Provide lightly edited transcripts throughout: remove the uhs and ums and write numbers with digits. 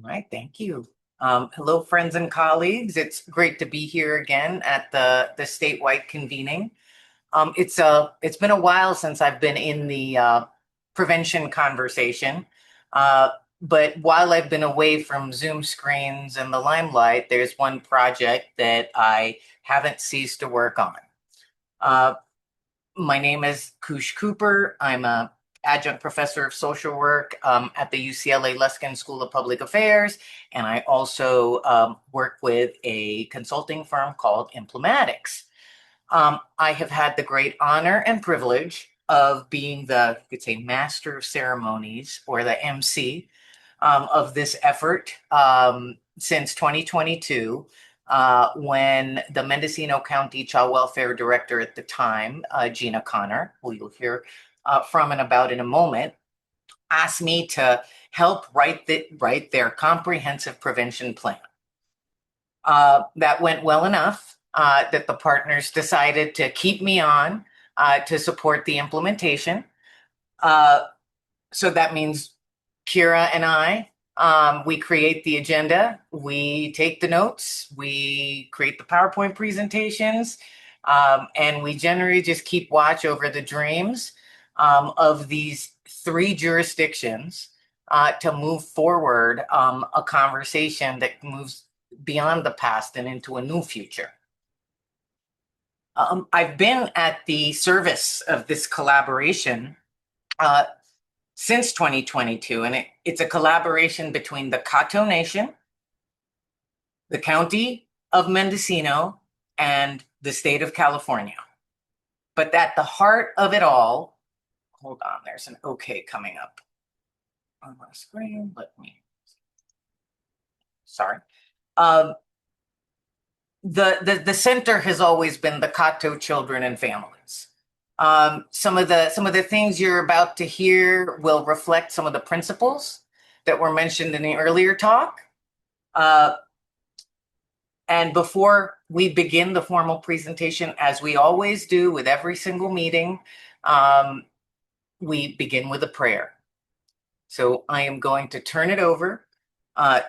All right, thank you. Hello, friends and colleagues. It's great to be here again at the statewide convening. It's been a while since I've been in the prevention conversation. Uh, but while I've been away from Zoom screens and the limelight, there's one project that I haven't ceased to work on. Uh, my name is Khush Cooper. I'm a adjunct professor of social work at the UCLA Luskin School of Public Affairs, and I also work with a consulting firm called Implematics. I have had the great honor and privilege of being the, you could say, master of ceremonies or the MC of this effort since 2022, when the Mendocino County Child Welfare Director at the time, Gina Connor, who you'll hear from and about in a moment, asked me to help write their comprehensive prevention plan. That went well enough that the partners decided to keep me on to support the implementation. So that means Kira and I, we create the agenda, we take the notes, we create the PowerPoint presentations, and we generally just keep watch over the dreams of these three jurisdictions to move forward a conversation that moves beyond the past and into a new future. I've been at the service of this collaboration since 2022, and it's a collaboration between the Cahto Nation, the County of Mendocino, and the state of California. But at the heart of it all, hold on, there's an okay coming up on my screen. Sorry. The center has always been the Cahto children and families. Some of the things you're about to hear will reflect some of the principles that were mentioned in the earlier talk. And before we begin the formal presentation, as we always do with every single meeting, we begin with a prayer. So I am going to turn it over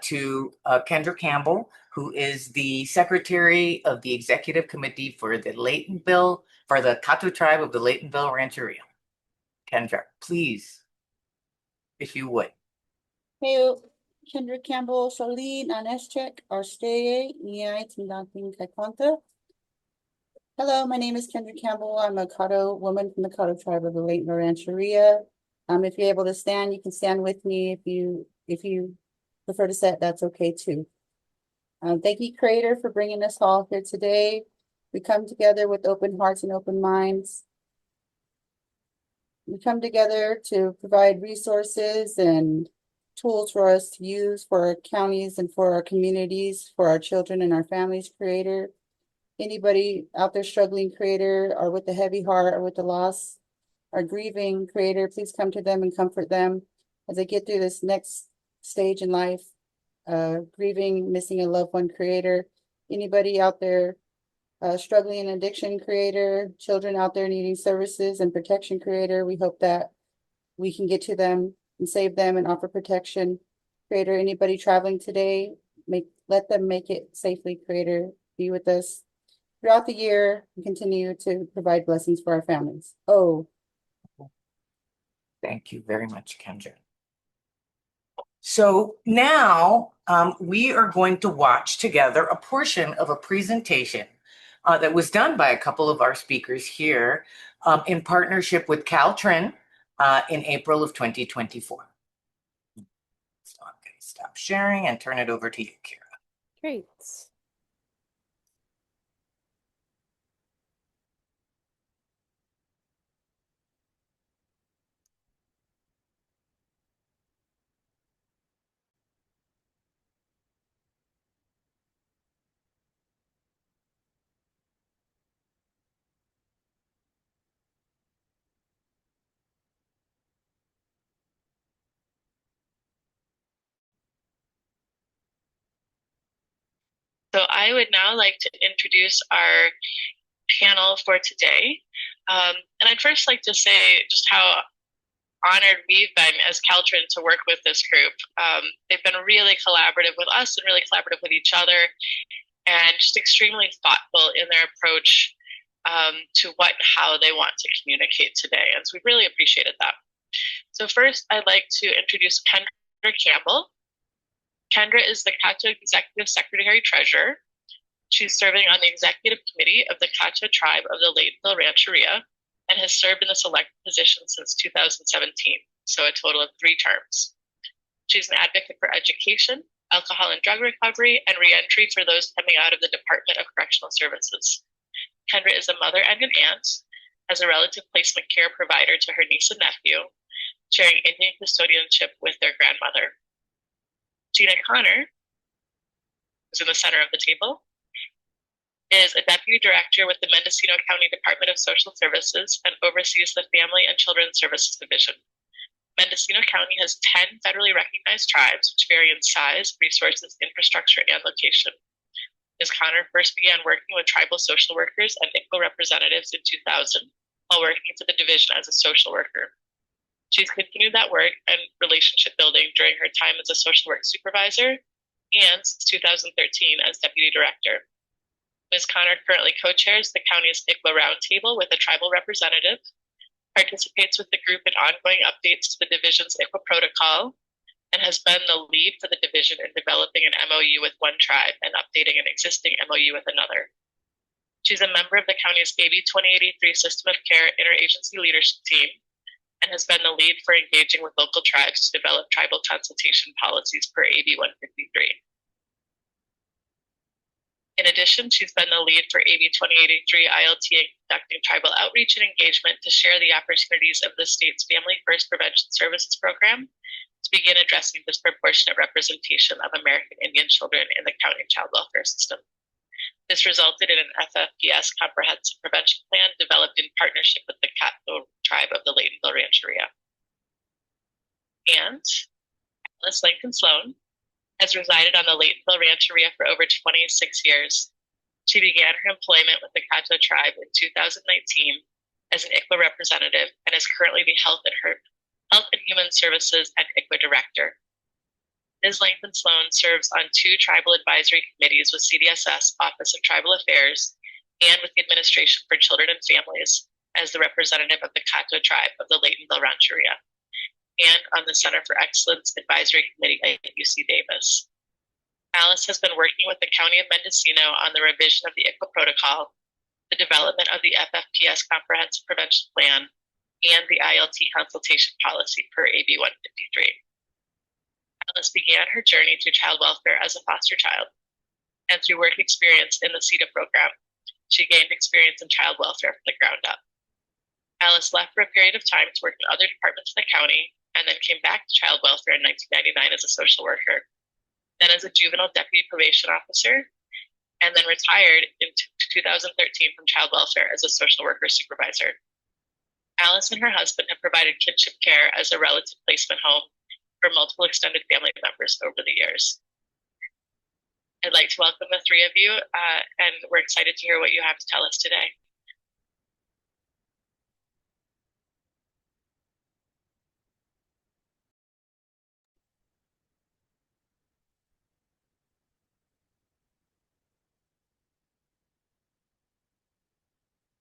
to Kendra Campbell, who is the secretary of the executive committee for the Laytonville, for the Cahto Tribe of the Laytonville Rancheria. Kendra, please, if you would. Hey, Kendra Campbell, Charlene, Aneshchek, Arsteye, Niai, Tindanting Kaikwanta. Hello, my name is Kendra Campbell. I'm a Cahto woman from the Cahto Tribe of the Laytonville Rancheria. If you're able to stand, you can stand with me. If you prefer to sit, that's okay too. Thank you, Creator, for bringing us all here today. We come together with open hearts and open minds. We come together to provide resources and tools for us to use for our counties and for our communities, for our children and our families, Creator. Anybody out there struggling, Creator, or with a heavy heart or with the loss or grieving, Creator, please come to them and comfort them as they get through this next stage in life, grieving, missing a loved one, Creator. Anybody out there struggling in addiction, Creator, children out there needing services and protection, Creator, we hope that we can get to them and save them and offer protection. Creator, anybody traveling today, let them make it safely, Creator. Be with us throughout the year and continue to provide blessings for our families. Oh. Thank you very much, Kendra. So now we are going to watch together a portion of a presentation that was done by a couple of our speakers here in partnership with Caltrin in April of 2024. So I'm going to stop sharing and turn it over to you, Kira. Great. So I would now like to introduce our panel for today. And I'd first like to say just how honored we've been as Caltrin to work with this group. They've been really collaborative with us and really collaborative with each other, and just extremely thoughtful in their approach to what and how they want to communicate today. And so we really appreciated that. So first, I'd like to introduce Kendra Campbell. Kendra is the Cahto Executive Secretary Treasurer. She's serving on the Executive Committee of the Cahto Tribe of the Laytonville Rancheria and has served in this elected position since 2017, so a total of 3 terms. She's an advocate for education, alcohol and drug recovery, and reentry for those coming out of the Department of Correctional Services. Kendra is a mother and an aunt, as a relative placement care provider to her niece and nephew, sharing Indian custodianship with their grandmother. Gina Connor, who's in the center of the table, is a deputy director with the Mendocino County Department of Social Services and oversees the Family and Children's Services Division. Mendocino County has 10 federally recognized tribes, which vary in size, resources, infrastructure, and location. Ms. Connor first began working with tribal social workers and ICWA representatives in 2000 while working for the division as a social worker. She's continued that work and relationship building during her time as a social work supervisor and since 2013 as deputy director. Ms. Connor currently co-chairs the county's ICWA Roundtable with a tribal representative, participates with the group in ongoing updates to the division's ICWA protocol, and has been the lead for the division in developing an MOU with one tribe and updating an existing MOU with another. She's a member of the county's AB 2083 System of Care Interagency Leadership Team and has been the lead for engaging with local tribes to develop tribal consultation policies per AB 153. In addition, she's been the lead for AB 2083 ILT and conducting tribal outreach and engagement to share the opportunities of the state's Family First Prevention Services Program to begin addressing disproportionate representation of American Indian children in the county child welfare system. This resulted in an FFPS comprehensive prevention plan developed in partnership with the Cahto Tribe of the Laytonville Rancheria. And Langton-Sloan has resided on the Laytonville Rancheria for over 26 years. She began her employment with the Cahto Tribe in 2019 as an ICWA representative and is currently the Health and Human Services and ICWA Director. Ms. Langton-Sloan serves on 2 tribal advisory committees with CDSS, Office of Tribal Affairs, and with the Administration for Children and Families as the representative of the Cahto Tribe of the Laytonville Rancheria, and on the Center for Excellence Advisory Committee at UC Davis. Alice has been working with the County of Mendocino on the revision of the ICWA protocol, the development of the FFPS Comprehensive Prevention Plan, and the ILT consultation policy per AB 153. Alice began her journey through child welfare as a foster child, and through work experience in the CETA program, she gained experience in child welfare from the ground up. Alice left for a period of time to work in other departments in the county, and then came back to child welfare in 1999 as a social worker, then as a juvenile deputy probation officer, and then retired in 2013 from child welfare as a social worker supervisor. Alice and her husband have provided kinship care as a relative placement home for multiple extended family members over the years. I'd like to welcome the 3 of you, and we're excited to hear what you have to tell us today.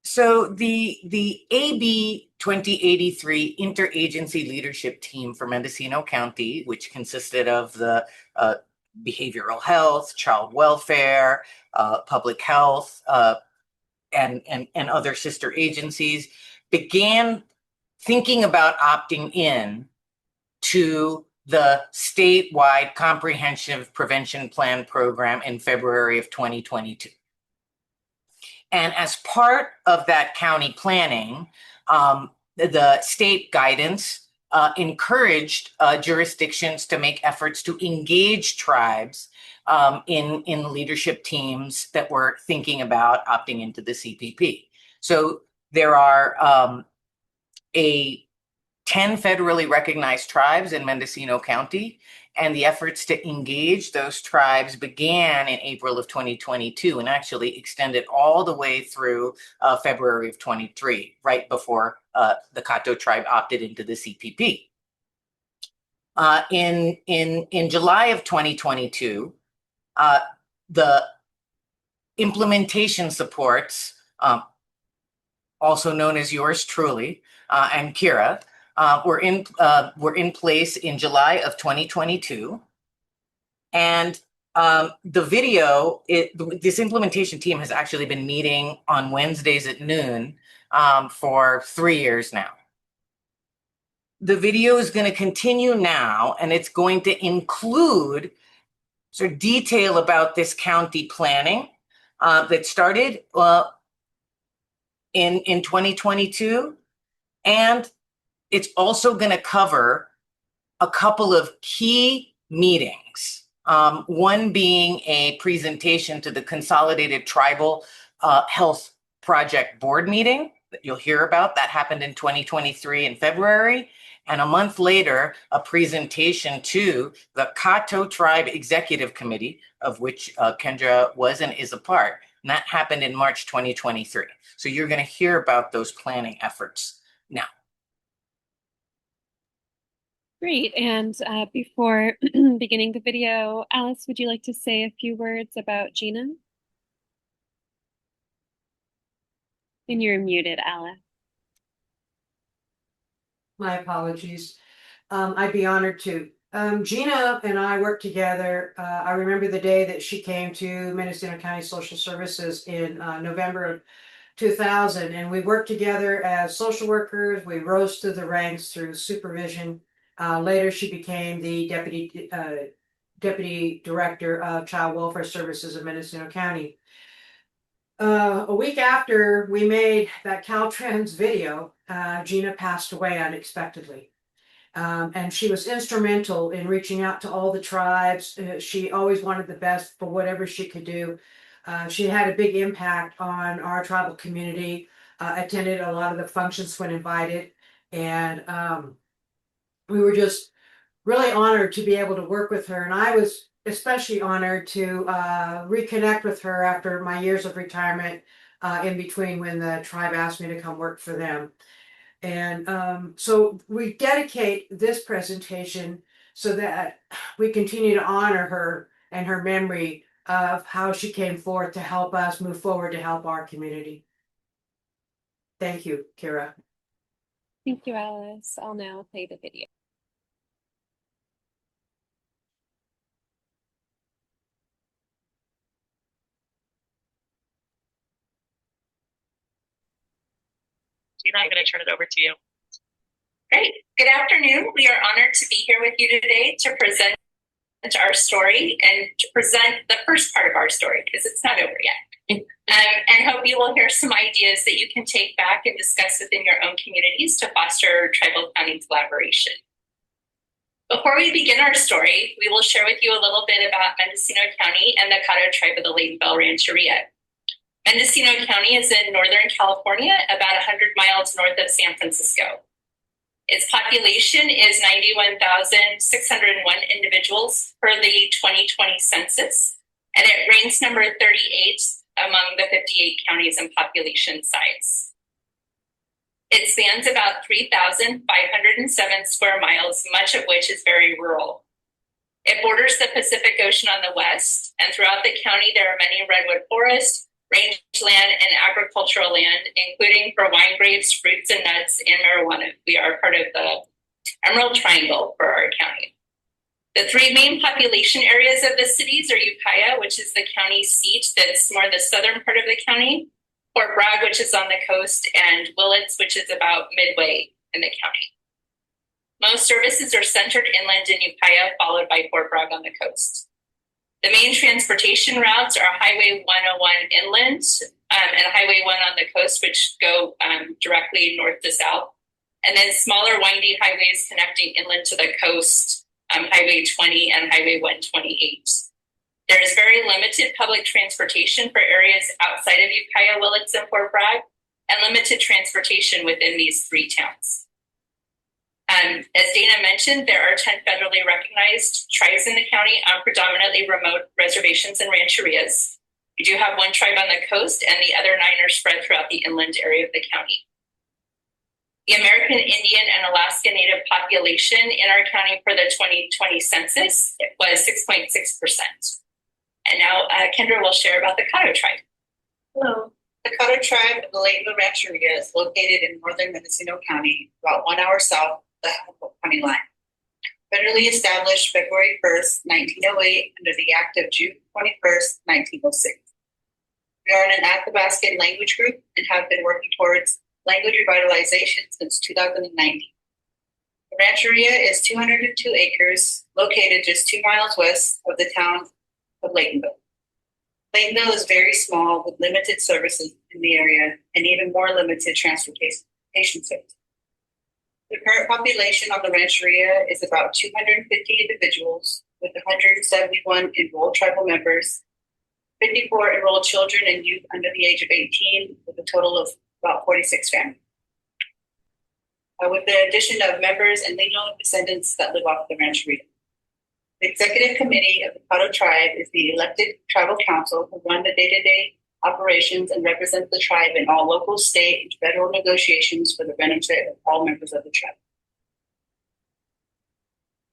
So the AB 2083 Interagency Leadership Team for Mendocino County, which consisted of the behavioral health, child welfare, public health, and other sister agencies, began thinking about opting in to the statewide comprehensive prevention plan program in February of 2022. And as part of that county planning, the state guidance encouraged jurisdictions to make efforts to engage tribes in leadership teams that were thinking about opting into the CPP. So there are a 10 federally recognized tribes in Mendocino County, and the efforts to engage those tribes began in April of 2022 and actually extended all the way through February of 23, right before the Cahto Tribe opted into the CPP. In July of 2022, the implementation supports, also known as yours truly and Kira, were in place in July of 2022, and the video, this implementation team has actually been meeting on Wednesdays at noon for 3 years now. The video is going to continue now, and it's going to include sort of detail about this county planning that started in 2022, and it's also going to cover a couple of key meetings. One being a presentation to the Consolidated Tribal Health Project Board meeting that you'll hear about. That happened in 2023 in February. And a month later, a presentation to the Cahto Tribe Executive Committee, of which Kendra was and is a part. And that happened in March 2023. So you're going to hear about those planning efforts now. Great. And before beginning the video, Alice, would you like to say a few words about Gina? And you're muted, Alice. My apologies. I'd be honored to. Gina and I worked together. I remember the day that she came to Mendocino County Social Services in November of 2000, and we worked together as social workers. We rose through the ranks through supervision. Later, she became the deputy director of Child Welfare Services of Mendocino County. A week after we made that Caltrans video, Gina passed away unexpectedly. And she was instrumental in reaching out to all the tribes. She always wanted the best for whatever she could do. She had a big impact on our tribal community, attended a lot of the functions when invited, and we were just really honored to be able to work with her. And I was especially honored to reconnect with her after my years of retirement in between when the tribe asked me to come work for them. And so we dedicate this presentation so that we continue to honor her and her memory of how she came forth to help us move forward to help our community. Thank you, Kira. Thank you, Alice. I'll now play the video. Gina, I'm going to turn it over to you. Great. Good afternoon. We are honored to be here with you today to present our story and to present the first part of our story because it's not over yet. And hope you will hear some ideas that you can take back and discuss within your own communities to foster tribal county collaboration. Before we begin our story, we will share with you a little bit about Mendocino County and the Cahto Tribe of the Laytonville Rancheria. Mendocino County is in Northern California, about 100 miles north of San Francisco. Its population is 91,601 individuals per the 2020 census, and it ranks number 38 among the 58 counties in population size. It spans about 3,507 square miles, much of which is very rural. It borders the Pacific Ocean on the west, and throughout the county there are many redwood forests, rangeland, and agricultural land, including for wine grapes, fruits and nuts, and marijuana. We are part of the Emerald Triangle for our county. The three main population areas of the cities are Ukiah, which is the county seat that's more the southern part of the county, Fort Bragg, which is on the coast, and Willits, which is about midway in the county. Most services are centered inland in Ukiah, followed by Fort Bragg on the coast. The main transportation routes are Highway 101 inland and Highway 1 on the coast, which go directly north to south, and then smaller windy highways connecting inland to the coast, Highway 20 and Highway 128. There is very limited public transportation for areas outside of Ukiah, Willits, and Fort Bragg, and limited transportation within these three towns. As Dana mentioned, there are 10 federally recognized tribes in the county on predominantly remote reservations and rancherias. We do have one tribe on the coast, and the other 9 are spread throughout the inland area of the county. The American Indian and Alaska Native population in our county for the 2020 census was 6.6%. And now Kendra will share about the Cahto Tribe. Hello. The Cahto Tribe of the Laytonville Rancheria is located in northern Mendocino County, about 1 hour south of the Helma county line. Federally established February 1st, 1908, under the Act of June 21st, 1906. We are an Athabascan language group and have been working towards language revitalization since 2019. The Rancheria is 202 acres, located just 2 miles west of the town of Laytonville. Laytonville is very small with limited services in the area and even more limited transportation services. The current population on the Rancheria is about 250 individuals with 171 enrolled tribal members, 54 enrolled children and youth under the age of 18, with a total of about 46 families. With the addition of members and legal descendants that live off the Rancheria. The executive committee of the Cahto Tribe is the elected tribal council who run the day-to-day operations and represent the tribe in all local, state, and federal negotiations for the benefit of all members of the tribe.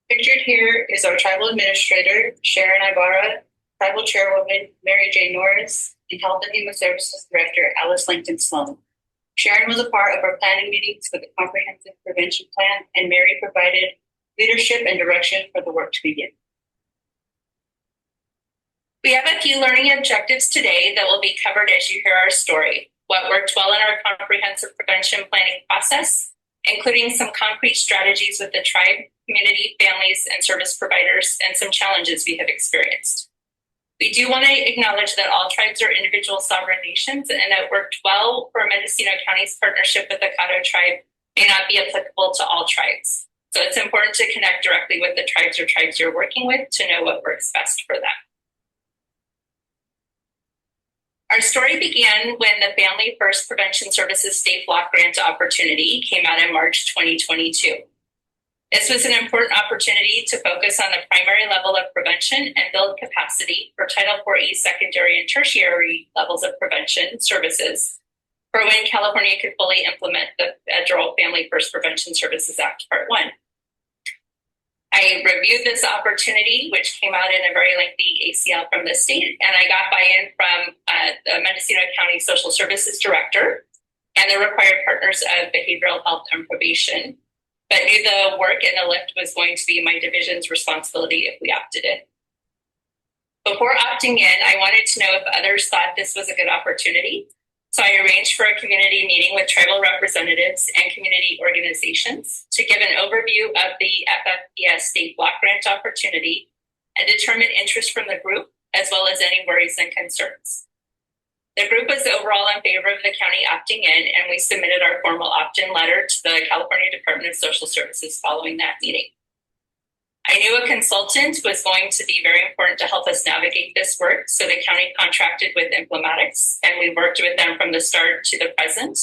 Pictured here is our tribal administrator, Sharon Ibarra, tribal chairwoman, Mary J. Norris, and Health and Human Services Director, Alice Langton-Sloan. Sharon was a part of our planning meetings for the Comprehensive Prevention Plan, and Mary provided leadership and direction for the work to begin. We have a few learning objectives today that will be covered as you hear our story. What worked well in our comprehensive prevention planning process, including some concrete strategies with the tribe, community, families, and service providers, and some challenges we have experienced. We do want to acknowledge that all tribes are individual sovereign nations, and it worked well for Mendocino County's partnership with the Cahto Tribe may not be applicable to all tribes. So it's important to connect directly with the tribes or tribes you're working with to know what works best for them. Our story began when the Family First Prevention Services State Block Grant opportunity came out in March 2022. This was an important opportunity to focus on the primary level of prevention and build capacity for Title IV-E secondary and tertiary levels of prevention services for when California could fully implement the Federal Family First Prevention Services Act Part 1. I reviewed this opportunity, which came out in a very lengthy ACL from the state, and I got buy-in from the Mendocino County Social Services Director and the required partners of behavioral health and probation, but knew the work and the lift was going to be my division's responsibility if we opted in. Before opting in, I wanted to know if others thought this was a good opportunity. So I arranged for a community meeting with tribal representatives and community organizations to give an overview of the FFPS state block grant opportunity and determine interest from the group, as well as any worries and concerns. The group was overall in favor of the county opting in, and we submitted our formal opt-in letter to the California Department of Social Services following that meeting. I knew a consultant was going to be very important to help us navigate this work, so the county contracted with Informatics, and we worked with them from the start to the present.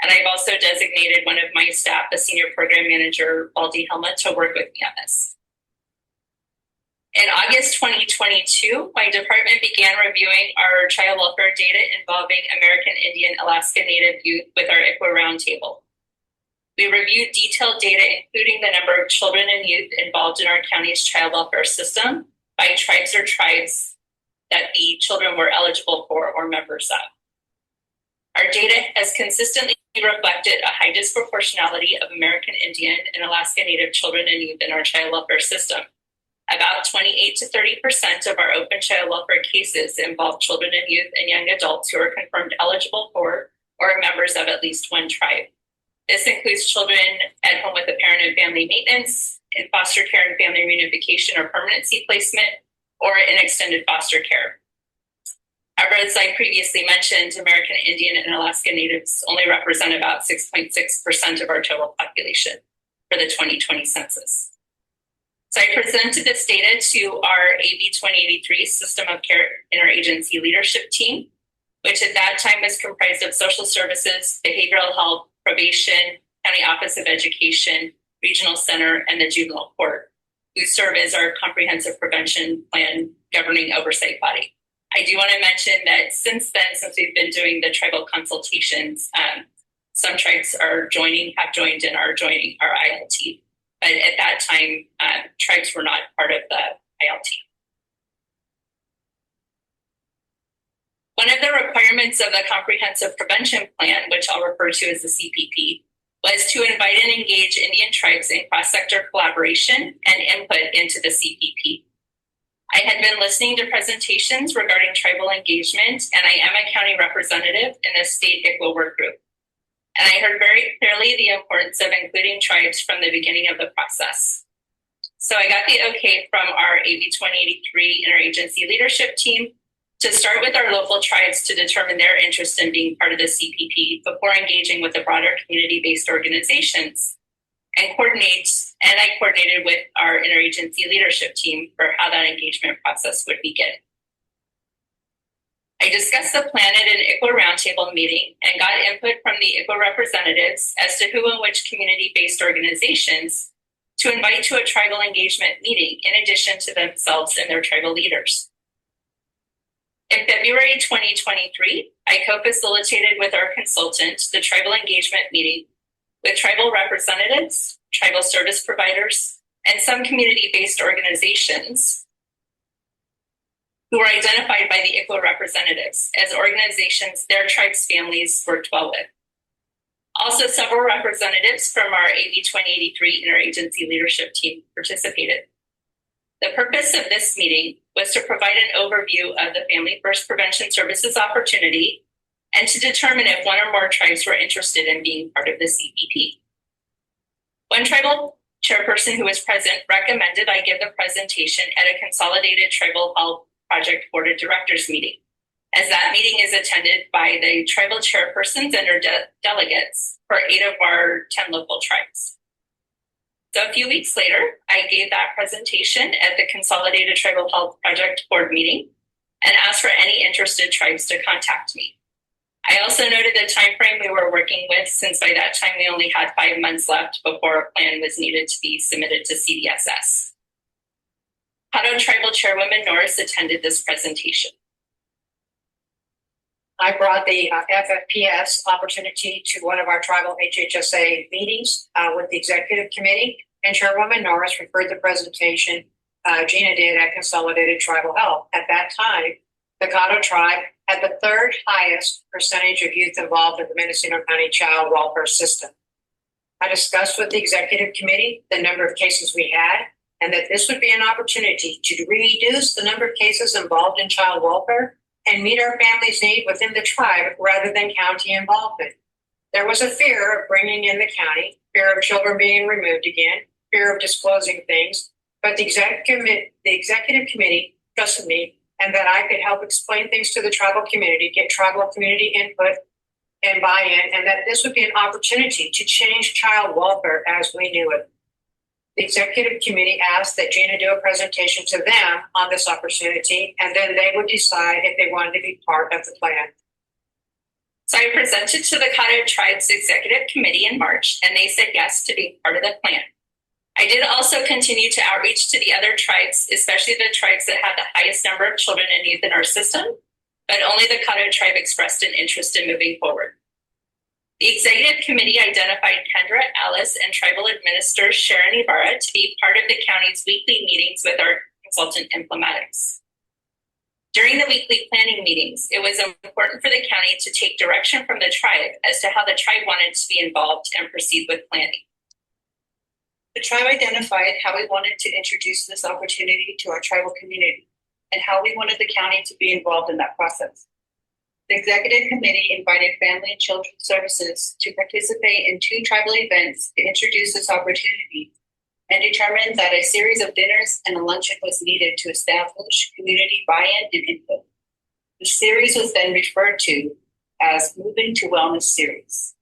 And I've also designated one of my staff, the senior program manager, Waldi, Helma, to work with me on this. In August 2022, my department began reviewing our child welfare data involving American Indian Alaska Native youth with our ICWA roundtable. We reviewed detailed data, including the number of children and youth involved in our county's child welfare system by tribes or tribes that the children were eligible for or members of. Our data has consistently reflected a high disproportionality of American Indian and Alaska Native children and youth in our child welfare system. About 28 to 30% of our open child welfare cases involve children and youth and young adults who are confirmed eligible for or are members of at least one tribe. This includes children at home with a parent and family maintenance, in foster care and family reunification or permanency placement, or in extended foster care. However, as I previously mentioned, American Indian and Alaska Natives only represent about 6.6% of our total population for the 2020 census. So I presented this data to our AB 2083 System of Care Interagency Leadership Team, which at that time was comprised of social services, behavioral health, probation, county office of education, Regional Center, and the Juvenile Court, who serve as our comprehensive prevention plan governing oversight body. I do want to mention that since then, since we've been doing the tribal consultations, some tribes have joined and are joining our ILT. But at that time, tribes were not part of the ILT. One of the requirements of the Comprehensive Prevention Plan, which I'll refer to as the CPP, was to invite and engage Indian tribes in cross-sector collaboration and input into the CPP. I had been listening to presentations regarding tribal engagement, and I am a county representative in the state ICWA work group. And I heard very clearly the importance of including tribes from the beginning of the process. So I got the okay from our AB 2083 interagency leadership team to start with our local tribes to determine their interest in being part of the CPP before engaging with the broader community-based organizations and I coordinated with our interagency leadership team for how that engagement process would begin. I discussed the plan at an ICWA roundtable meeting and got input from the ICWA representatives as to who and which community-based organizations to invite to a tribal engagement meeting in addition to themselves and their tribal leaders. In February 2023, I co-facilitated with our consultant the tribal engagement meeting with tribal representatives, tribal service providers, and some community-based organizations who were identified by the ICWA representatives as organizations their tribes' families worked well with. Also, several representatives from our AB 2083 interagency leadership team participated. The purpose of this meeting was to provide an overview of the Family First Prevention Services opportunity and to determine if one or more tribes were interested in being part of the CPP. One tribal chairperson who was present recommended I give the presentation at a consolidated tribal health project board of directors meeting, as that meeting is attended by the tribal chairpersons and their delegates for 8 of our 10 local tribes. So a few weeks later, I gave that presentation at the Consolidated Tribal Health Project Board meeting and asked for any interested tribes to contact me. I also noted the time frame we were working with, since by that time we only had 5 months left before a plan was needed to be submitted to CDSS. Cahto Tribal Chairwoman Norris attended this presentation. I brought the FFPS opportunity to one of our tribal HHSA meetings with the executive committee, and Chairwoman Norris referred the presentation Gina did at Consolidated Tribal Health. At that time, the Cahto Tribe had the 3rd highest percentage of youth involved in the Mendocino County child welfare system. I discussed with the executive committee the number of cases we had, and that this would be an opportunity to reduce the number of cases involved in child welfare and meet our family's need within the tribe rather than county involvement. There was a fear of bringing in the county, fear of children being removed again, fear of disclosing things, but the executive committee trusted me and that I could help explain things to the tribal community, get tribal community input and buy-in, and that this would be an opportunity to change child welfare as we knew it. The executive committee asked that Gina do a presentation to them on this opportunity, and then they would decide if they wanted to be part of the plan. So I presented to the Cahto Tribe's executive committee in March, and they said yes to be part of the plan. I did also continue to outreach to the other tribes, especially the tribes that have the highest number of children in youth in our system, but only the Cahto Tribe expressed an interest in moving forward. The executive committee identified Kendra, Alice, and tribal administrator Sharon Ibarra to be part of the county's weekly meetings with our consultant Informatics. During the weekly planning meetings, it was important for the county to take direction from the tribe as to how the tribe wanted to be involved and proceed with planning. The tribe identified how we wanted to introduce this opportunity to our tribal community and how we wanted the county to be involved in that process. The executive committee invited Family and Children's Services to participate in 2 tribal events to introduce this opportunity and determined that a series of dinners and a luncheon was needed to establish community buy-in and input. The series was then referred to as Moving to Wellness Series.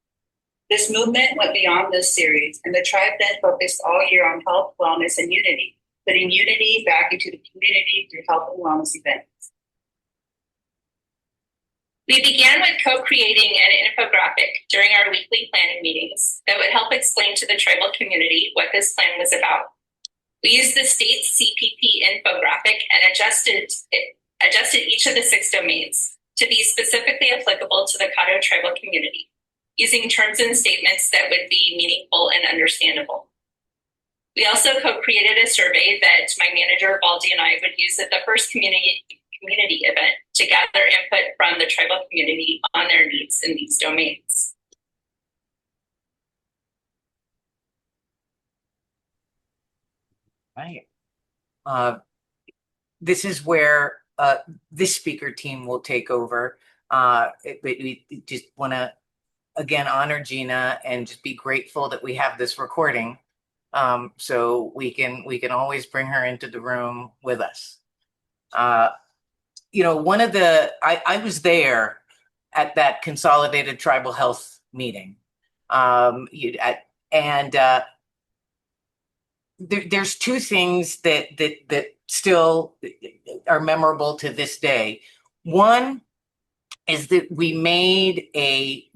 This movement went beyond this series, and the tribe then focused all year on health, wellness, and unity, putting unity back into the community through health and wellness events. We began with co-creating an infographic during our weekly planning meetings that would help explain to the tribal community what this plan was about. We used the state's CPP infographic and adjusted each of the 6 domains to be specifically applicable to the Cahto tribal community, using terms and statements that would be meaningful and understandable. We also co-created a survey that my manager, Waldi, and I would use at the first community event to gather input from the tribal community on their needs in these domains. Right. This is where this speaker team will take over. We just want to again honor Gina and just be grateful that we have this recording, so we can always bring her into the room with us. One of the I was there at that consolidated tribal health meeting, there's 2 things that still are memorable to this day. One is that we made a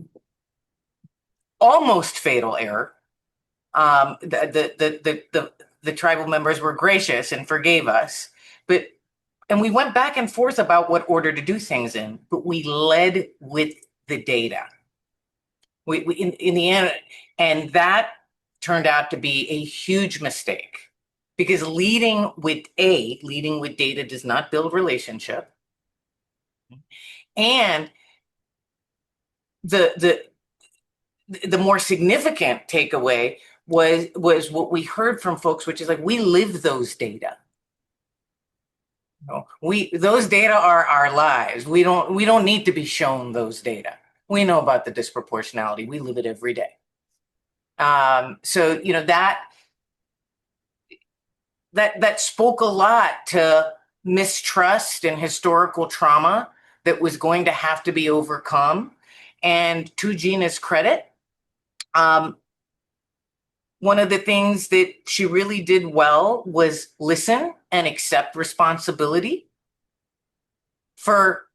almost fatal error. The tribal members were gracious and forgave us, and we went back and forth about what order to do things in, but we led with the data. We in the end, and that turned out to be a huge mistake, because leading with data does not build relationship. And the more significant takeaway was what we heard from folks, which is like, we live those data. Those data are our lives. We don't need to be shown those data. We know about the disproportionality. We live it every day. So that spoke a lot to mistrust and historical trauma that was going to have to be overcome. And to Gina's credit, one of the things that she really did well was listen and accept responsibility for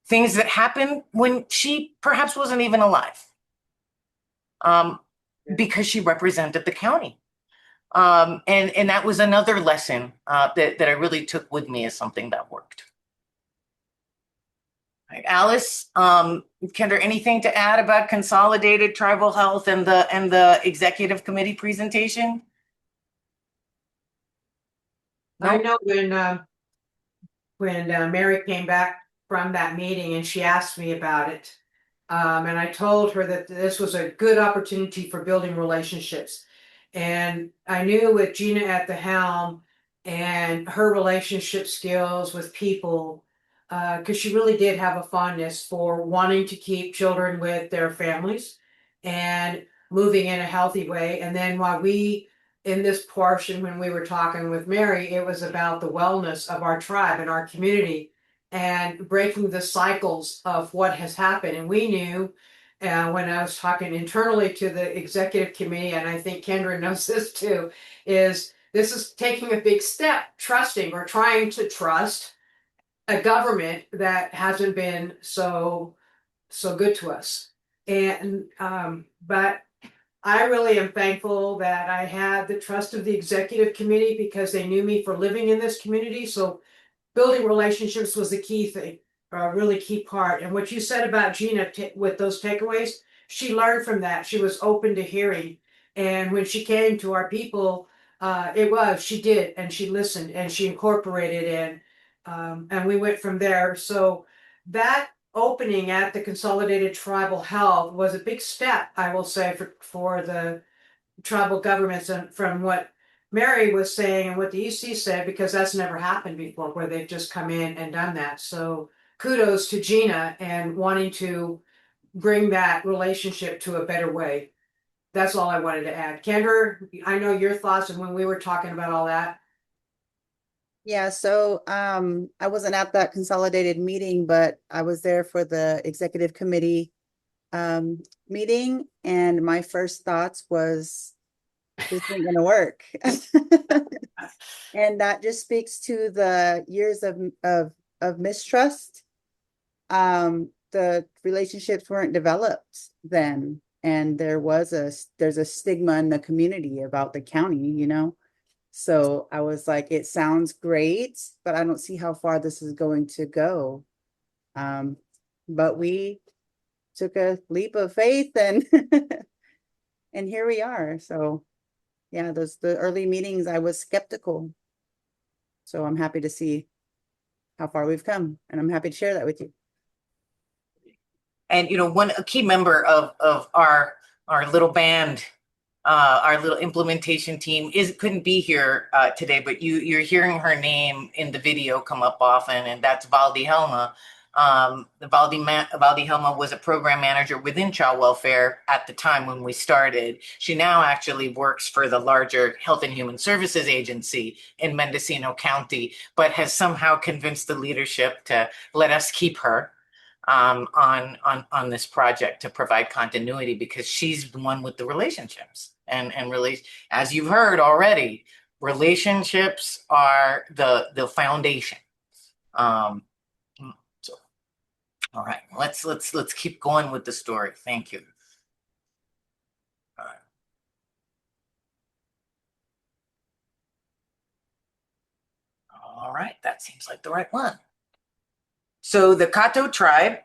things that happened when she perhaps wasn't even alive, because she represented the county. And that was another lesson that I really took with me as something that worked. Right. Alice, Kendra, anything to add about consolidated tribal health and the executive committee presentation? No? I know when Mary came back from that meeting and she asked me about it, and I told her that this was a good opportunity for building relationships. And I knew with Gina at the helm and her relationship skills with people, because she really did have a fondness for wanting to keep children with their families and moving in a healthy way. And then while in this portion, when we were talking with Mary, it was about the wellness of our tribe and our community and breaking the cycles of what has happened. And we knew when I was talking internally to the executive committee, and I think Kendra knows this too, is this is taking a big step, trusting or trying to trust a government that hasn't been so good to us. And but I really am thankful that I had the trust of the executive committee, because they knew me for living in this community. So building relationships was the key thing, a really key part. And what you said about Gina with those takeaways, she learned from that. She was open to hearing. And when she came to our people, she did, and she listened and she incorporated in. And we went from there. So that opening at the Consolidated Tribal Health was a big step, I will say, for the tribal governments, and from what Mary was saying and what the EC said, because that's never happened before, where they've just come in and done that. So kudos to Gina and wanting to bring that relationship to a better way. That's all I wanted to add. Kendra, I know your thoughts, and when we were talking about all that. Yeah, so I wasn't at that consolidated meeting, but I was there for the executive committee meeting, and my first thoughts was, this ain't gonna work. And that just speaks to the years of mistrust. the relationships weren't developed then. And there's a stigma in the community about the county, you know? So I was like, it sounds great, but I don't see how far this is going to go. But we took a leap of faith and and here we are. So yeah, the early meetings, I was skeptical. So I'm happy to see how far we've come, and I'm happy to share that with you. And a key member of our little band, our little implementation team couldn't be here today, but you're hearing her name in the video come up often, and that's Waldi Helma. Waldi Helma was a program manager within child welfare at the time when we started. She now actually works for the larger Health and Human Services Agency in Mendocino County, but has somehow convinced the leadership to let us keep her on this project to provide continuity, because she's the one with the relationships and really, as you've heard already, relationships are the foundation. So, all right, let's keep going with the story. Thank you. All right, that seems like the right one. So the Cahto Tribe,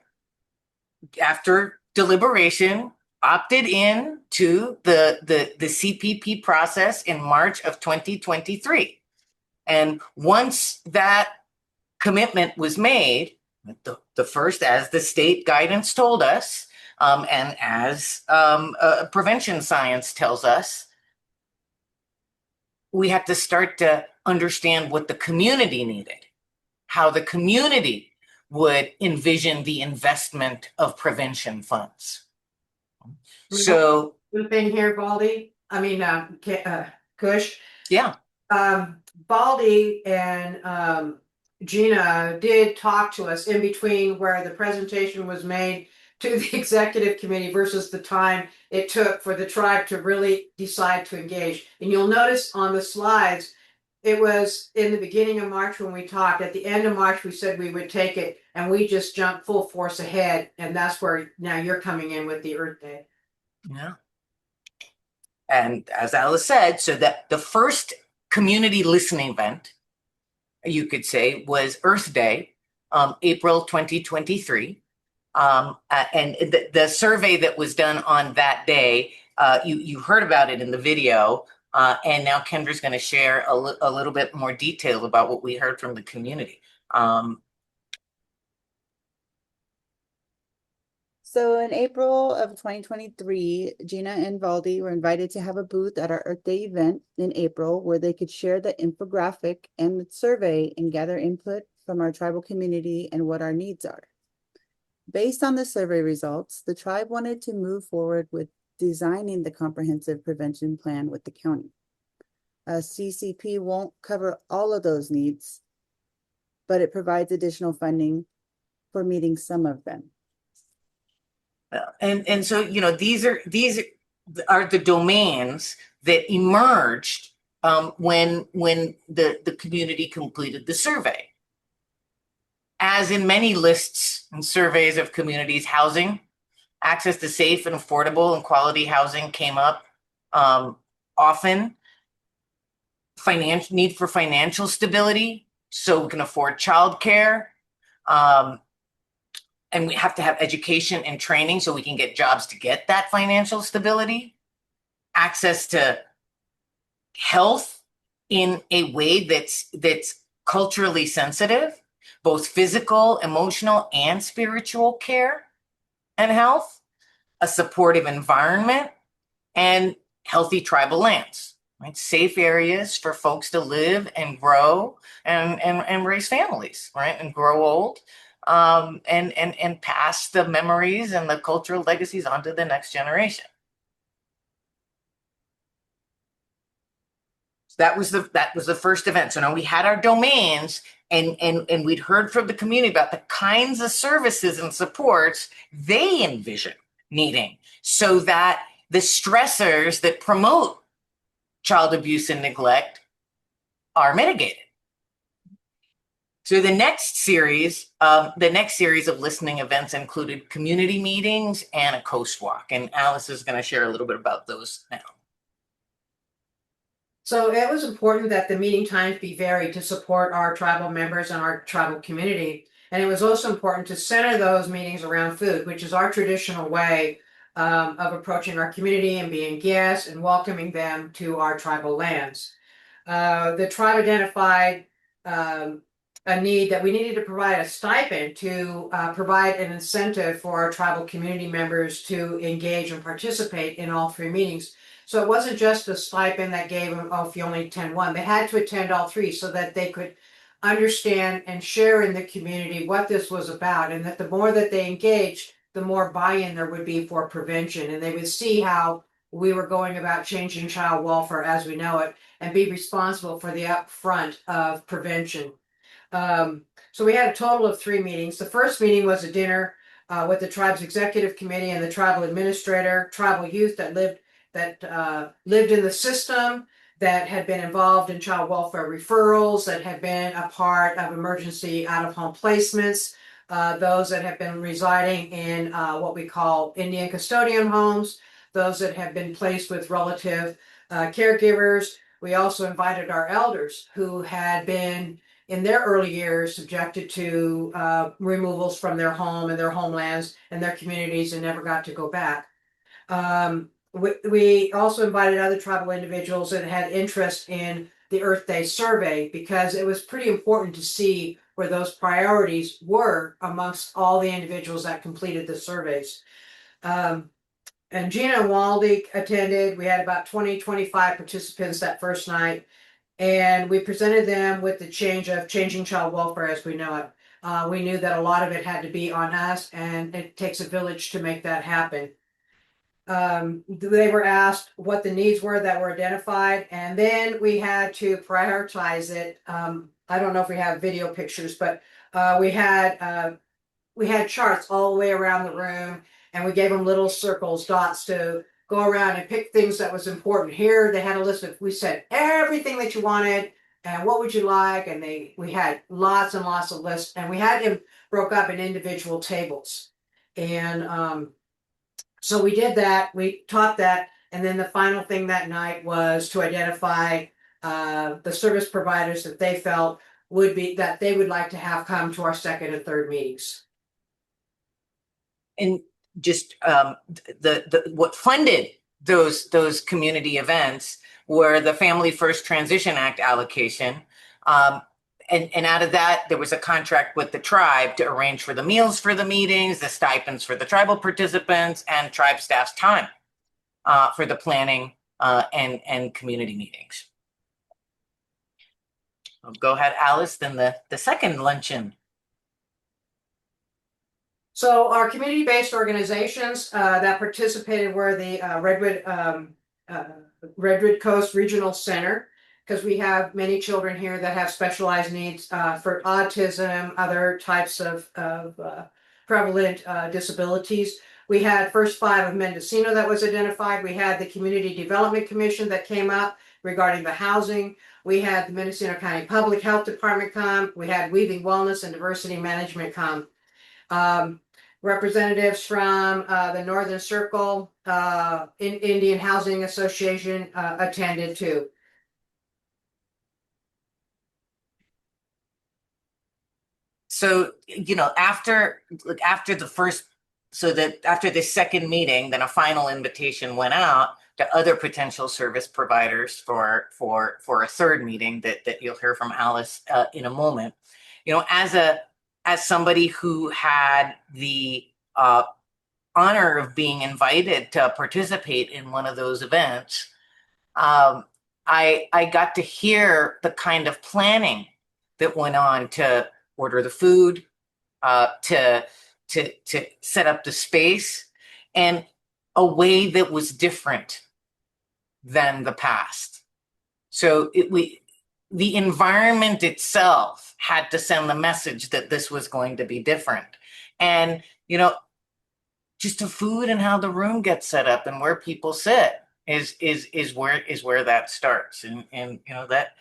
after deliberation, opted in to the CPP process in March of 2023. And once that commitment was made, the first, as the state guidance told us, and as prevention science tells us, we had to start to understand what the community needed, how the community would envision the investment of prevention funds. So, the thing here, Waldi, Khush. Yeah. Waldi and Gina did talk to us in between where the presentation was made to the executive committee versus the time it took for the tribe to really decide to engage. And you'll notice on the slides, it was in the beginning of March when we talked. At the end of March, we said we would take it, and we just jumped full force ahead. And that's where now you're coming in with the Earth Day. Yeah. And as Alice said, so that the first community listening event, you could say, was Earth Day, April 2023. And the survey that was done on that day, you heard about it in the video. And now Kendra's going to share a little bit more detail about what we heard from the community. So in April of 2023, Gina and Waldi were invited to have a booth at our Earth Day event in April, where they could share the infographic and the survey and gather input from our tribal community and what our needs are. Based on the survey results, the tribe wanted to move forward with designing the comprehensive prevention plan with the county. CCP won't cover all of those needs, but it provides additional funding for meeting some of them. And so, these are the domains that emerged when the community completed the survey. As in many lists and surveys of communities, housing, access to safe and affordable and quality housing came up often. Need for financial stability, so we can afford childcare. And we have to have education and training so we can get jobs to get that financial stability. Access to health in a way that's culturally sensitive, both physical, emotional, and spiritual care and health, a supportive environment, and healthy tribal lands, right? Safe areas for folks to live and grow and raise families, right? And grow old, and pass the memories and the cultural legacies onto the next generation. So that was the first event. So now we had our domains, and we'd heard from the community about the kinds of services and supports they envision needing, so that the stressors that promote child abuse and neglect are mitigated. So the next series of listening events included community meetings and a coast walk. And Alice is going to share a little bit about those now. So it was important that the meeting times be varied to support our tribal members and our tribal community. And it was also important to center those meetings around food, which is our traditional way of approaching our community and being guests and welcoming them to our tribal lands. The tribe identified a need that we needed to provide a stipend to provide an incentive for our tribal community members to engage and participate in all three meetings. So it wasn't just a stipend that gave them, oh, if you only attend one, they had to attend all three so that they could understand and share in the community what this was about, and that the more that they engaged, the more buy-in there would be for prevention, and they would see how we were going about changing child welfare as we know it and be responsible for the upfront of prevention. So we had a total of 3 meetings. The first meeting was a dinner with the tribe's executive committee and the tribal administrator, tribal youth that lived in the system, that had been involved in child welfare referrals, that had been a part of emergency out-of-home placements, those that have been residing in what we call Indian custodian homes, those that have been placed with relative caregivers. We also invited our elders who had been in their early years subjected to removals from their home and their homelands and their communities and never got to go back. We also invited other tribal individuals that had interest in the Earth Day survey, because it was pretty important to see where those priorities were amongst all the individuals that completed the surveys. And Gina and Waldi attended. We had about 25 participants that first night, and we presented them with the changing child welfare as we know it. We knew that a lot of it had to be on us, and it takes a village to make that happen. They were asked what the needs were that were identified, and then we had to prioritize it. I don't know if we have video pictures, but we had charts all the way around the room, and we gave them little circles, dots, to go around and pick things that was important. Here they had a list of, we said everything that you wanted and what would you like, and we had lots and lots of lists, and we had them broke up in individual tables. And so we did that, we taught that, and then the final thing that night was to identify the service providers that they felt that they would like to have come to our second and third meetings. And just what funded those community events were the Family First Transition Act allocation. And out of that, there was a contract with the tribe to arrange for the meals for the meetings, the stipends for the tribal participants, and tribe staff's time for the planning and community meetings. Go ahead, Alice, then the second luncheon. So our community-based organizations that participated were the Redwood Coast Regional Center, because we have many children here that have specialized needs for autism, other types of prevalent disabilities. We had First Five of Mendocino that was identified. We had the Community Development Commission that came up regarding the housing. We had the Mendocino County Public Health Department come. We had Weaving Wellness and Diversity Management come. Representatives from the Northern Circle, Indian Housing Association attended too. So, after the second meeting, then a final invitation went out to other potential service providers for a third meeting that you'll hear from Alice in a moment. As somebody who had the honor of being invited to participate in one of those events, I got to hear the kind of planning that went on to order the food, to set up the space, and a way that was different than the past. So the environment itself had to send the message that this was going to be different. And, just the food and how the room gets set up and where people sit is where that starts. And that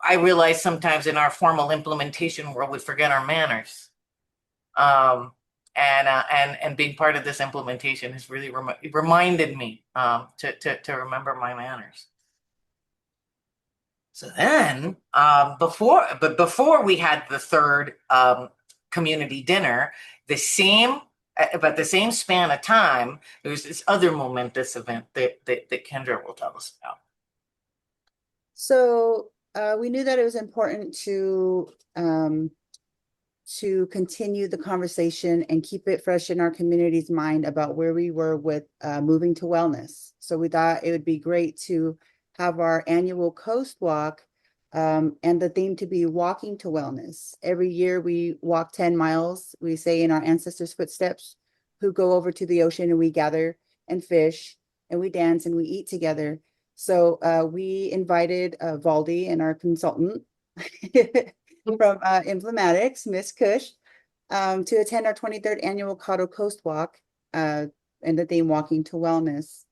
I realize sometimes in our formal implementation world, we forget our manners. And being part of this implementation has really reminded me to remember my manners. So then, before we had the third community dinner, about the same span of time, there was this other momentous event that Kendra will tell us about. So we knew that it was important to continue the conversation and keep it fresh in our community's mind about where we were with moving to wellness. So we thought it would be great to have our annual coast walk and the theme to be walking to wellness. Every year we walk 10 miles, we say in our ancestors' footsteps, who go over to the ocean, and we gather and fish and we dance and we eat together. So we invited Waldi and our consultant from Informatics, Miss Khush, to attend our 23rd annual Cahto Coast Walk and the theme Walking to Wellness.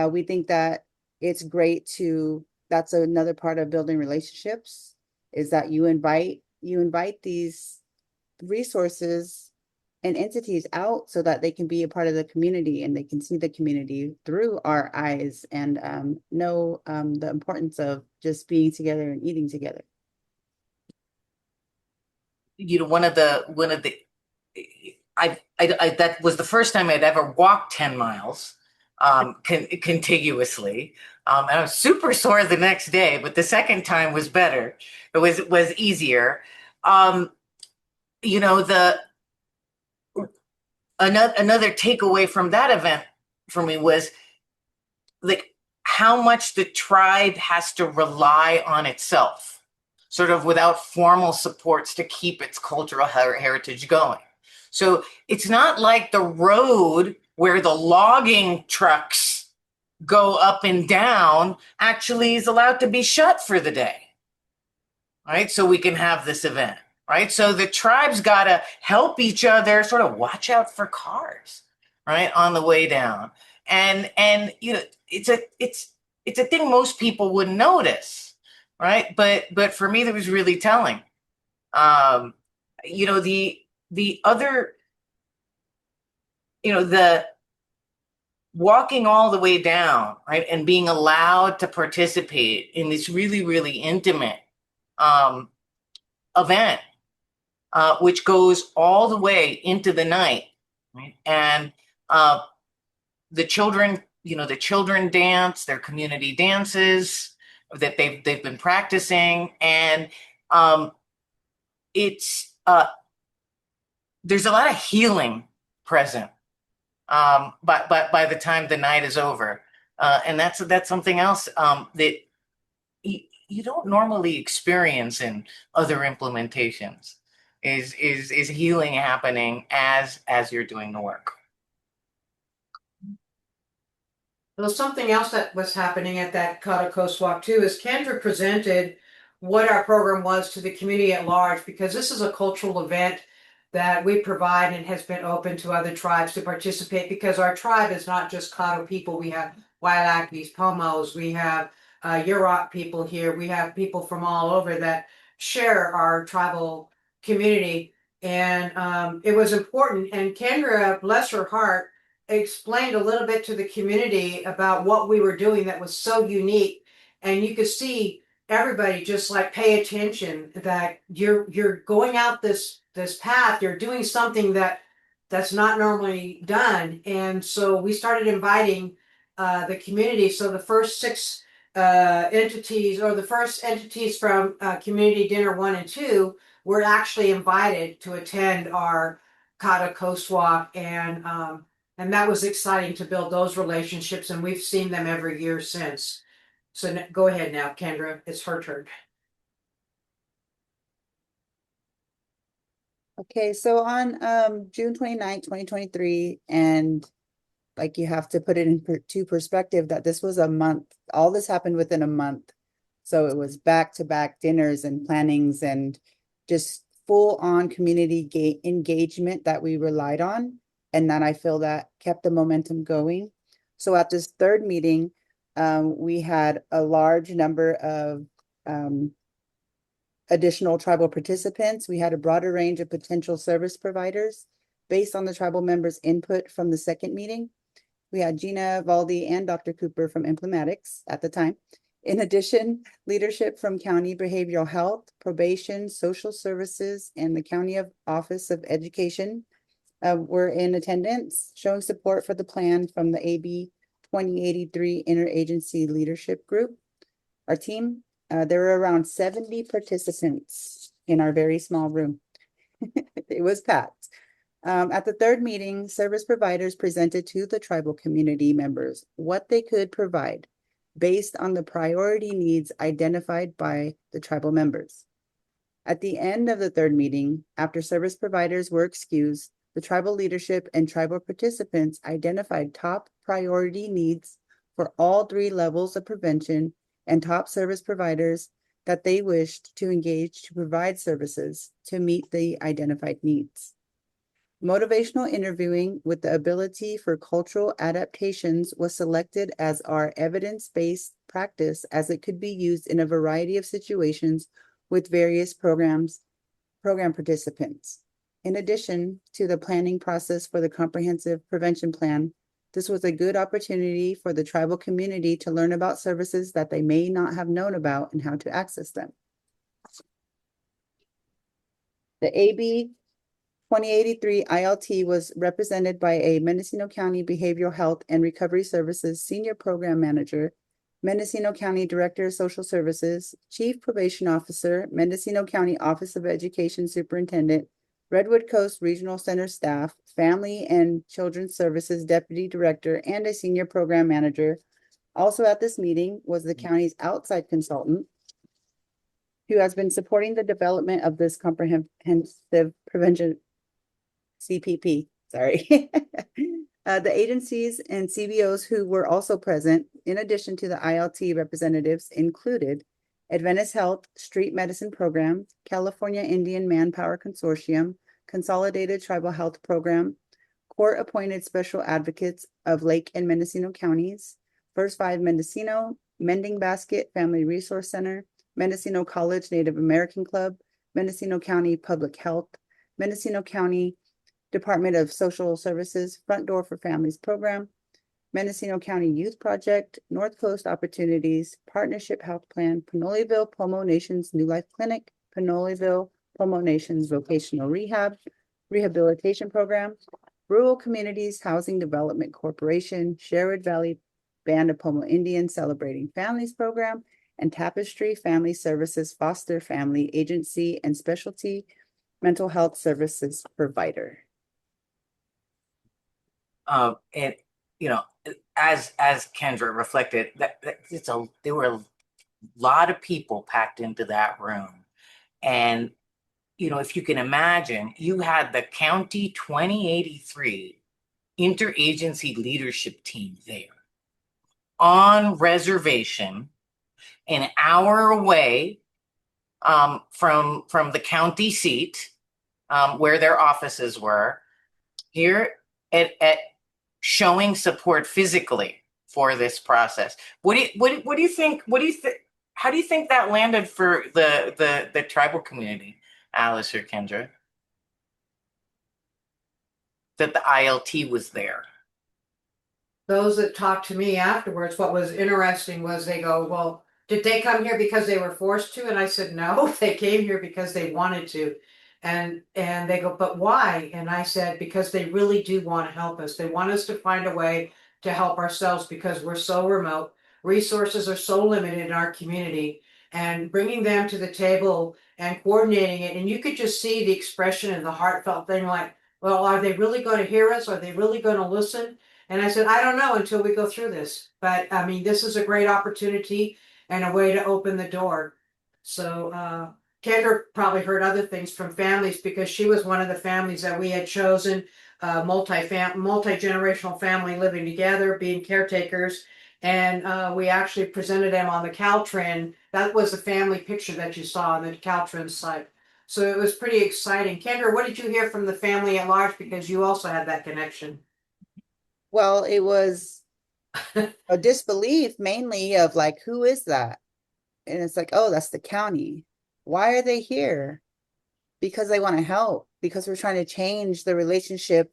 We think that it's great that's another part of building relationships, is that you invite these resources and entities out so that they can be a part of the community and they can see the community through our eyes and know the importance of just being together and eating together. One of the that was the first time I'd ever walked 10 miles contiguously. And I was super sore the next day, but the second time was better. It was easier. Another takeaway from that event for me was like how much the tribe has to rely on itself, sort of without formal supports, to keep its cultural heritage going. So it's not like the road where the logging trucks go up and down actually is allowed to be shut for the day, right? So we can have this event, right? So the tribe's got to help each other, sort of watch out for cars, right, on the way down. And it's a thing most people wouldn't notice, right? But for me, that was really telling. The other, the walking all the way down, right, and being allowed to participate in this really, really intimate event, which goes all the way into the night, right? And the children dance their community dances that they've been practicing, and it's there's a lot of healing present by the time the night is over, and that's something else that you don't normally experience in other implementations. Is healing happening as you're doing the work. Well, something else that was happening at that Cahto Coast Walk too is Kendra presented what our program was to the community at large, because this is a cultural event that we provide and has been open to other tribes to participate, because our tribe is not just Cahto people. We have Wailakis, Pomos, we have Yurok people here. We have people from all over that share our tribal community. And it was important. And Kendra, bless her heart, explained a little bit to the community about what we were doing that was so unique. And you could see everybody just like pay attention, that you're going out this path, you're doing something that's not normally done. And so we started inviting the community. So the first six entities, or the first entities from community dinner 1 and 2, were actually invited to attend our Cahto Coast Walk, and that was exciting to build those relationships, and we've seen them every year since. So go ahead now, Kendra, it's her turn. Okay, so on June 29th, 2023, and like you have to put it into perspective that this was a month. All this happened within a month. So it was back-to-back dinners and plannings and just full-on community engagement that we relied on, and that I feel that kept the momentum going. So at this third meeting, we had a large number of additional tribal participants. We had a broader range of potential service providers based on the tribal members' input from the second meeting. We had Gina, Waldi, and Dr. Cooper from Informatics at the time. In addition, leadership from County Behavioral Health, Probation, Social Services, and the County Office of Education were in attendance, showing support for the plan from the AB 2083 Interagency Leadership Group. Our team, there were around 70 participants in our very small room. It was packed. At the third meeting, service providers presented to the tribal community members what they could provide based on the priority needs identified by the tribal members. At the end of the third meeting, after service providers were excused, the tribal leadership and tribal participants identified top priority needs for all 3 levels of prevention and top service providers that they wished to engage to provide services to meet the identified needs. Motivational interviewing with the ability for cultural adaptations was selected as our evidence-based practice, as it could be used in a variety of situations with various program participants. In addition to the planning process for the comprehensive prevention plan, this was a good opportunity for the tribal community to learn about services that they may not have known about and how to access them. The AB 2083 ILT was represented by a Mendocino County Behavioral Health and Recovery Services Senior Program Manager, Mendocino County Director of Social Services, Chief Probation Officer, Mendocino County Office of Education Superintendent, Redwood Coast Regional Center staff, Family and Children's Services Deputy Director, and a Senior Program Manager. Also at this meeting was the county's outside consultant, who has been supporting the development of this comprehensive prevention CPP, sorry. The agencies and CBOs who were also present, in addition to the ILT representatives, included Adventist Health Street Medicine Program, California Indian Manpower Consortium, Consolidated Tribal Health Program, court-appointed special advocates of Lake and Mendocino counties, First Five Mendocino, Mending Basket Family Resource Center, Mendocino College Native American Club, Mendocino County Public Health, Mendocino County Department of Social Services Front Door for Families Program, Mendocino County Youth Project, North Coast Opportunities, Partnership Health Plan, Pinoleville Pomo Nations New Life Clinic, Pinoleville Pomo Nations Vocational Rehabilitation Program, Rural Communities Housing Development Corporation, Sherwood Valley Band of Pomo Indians Celebrating Families Program, and Tapestry Family Services Foster Family Agency and Specialty Mental Health Services Provider. And you know, as Kendra reflected, there were a lot of people packed into that room. And you know, if you can imagine, you had the County 2083 interagency leadership team there on reservation, an hour away from the county seat, where their offices were, here at showing support physically for this process. What do you think? How do you think that landed for the tribal community, Alice or Kendra? That the ILT was there. Those that talked to me afterwards, what was interesting was they go, well, did they come here because they were forced to? And I said, no, they came here because they wanted to. And they go, but why? And I said, because they really do want to help us. They want us to find a way to help ourselves because we're so remote. Resources are so limited in our community, and bringing them to the table and coordinating it. And you could just see the expression and the heartfelt thing like, well, are they really going to hear us? Are they really going to listen? And I said, I don't know until we go through this. But I mean, this is a great opportunity and a way to open the door. So, Kendra probably heard other things from families because she was one of the families that we had chosen, multi-generational family living together, being caretakers. And we actually presented them on the Caltrans. That was the family picture that you saw on the Caltrans site. So it was pretty exciting. Kendra, what did you hear from the family at large? Because you also had that connection. Well, it was a disbelief mainly of like, who is that? And it's like, oh, that's the county. Why are they here? Because they want to help, because we're trying to change the relationship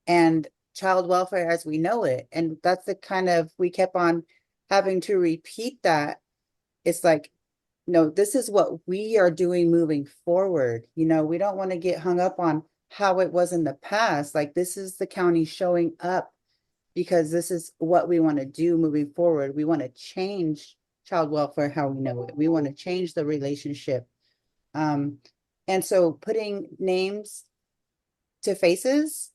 and child welfare as we know it. And that's the kind of, we kept on having to repeat that. It's like, no, this is what we are doing moving forward. You know, we don't want to get hung up on how it was in the past. Like, this is the county showing up because this is what we want to do moving forward. We want to change child welfare how we know it. We want to change the relationship. And so putting names to faces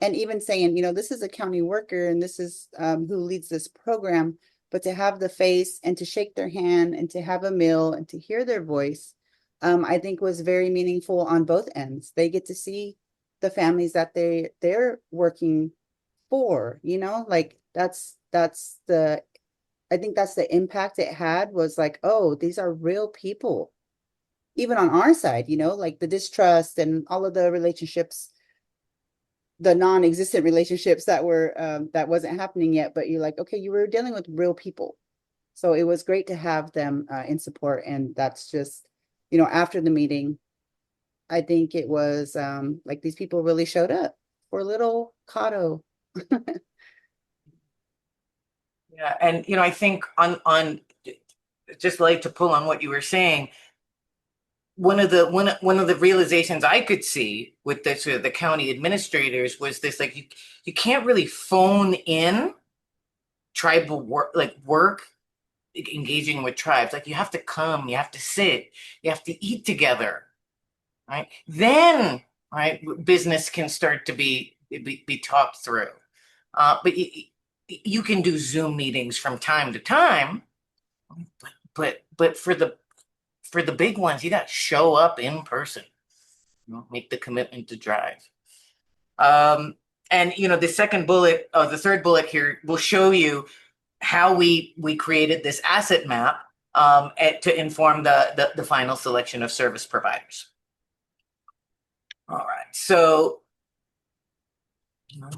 and even saying, you know, this is a county worker and this is who leads this program, but to have the face and to shake their hand and to have a meal and to hear their voice, I think was very meaningful on both ends. They get to see the families that they're working for, you know, like that's the, I think that's the impact it had, was like, oh, these are real people. Even on our side, you know, like the distrust and all of the relationships, the non-existent relationships that were that wasn't happening yet, but you're like, okay, you were dealing with real people. So it was great to have them in support. And that's just, you know, after the meeting, I think it was like these people really showed up for little Cahto. Yeah, and you know, I think on just like to pull on what you were saying, one of the realizations I could see with this the county administrators was this, like, you can't really phone in tribal work engaging with tribes. Like, you have to come, you have to sit, you have to eat together, right? Then, right, business can start to be talked through. But you can do Zoom meetings from time to time, but for the big ones, you got to show up in person, you know, make the commitment to drive. And you know, the third bullet here will show you how we created this asset map to inform the final selection of service providers. All right, so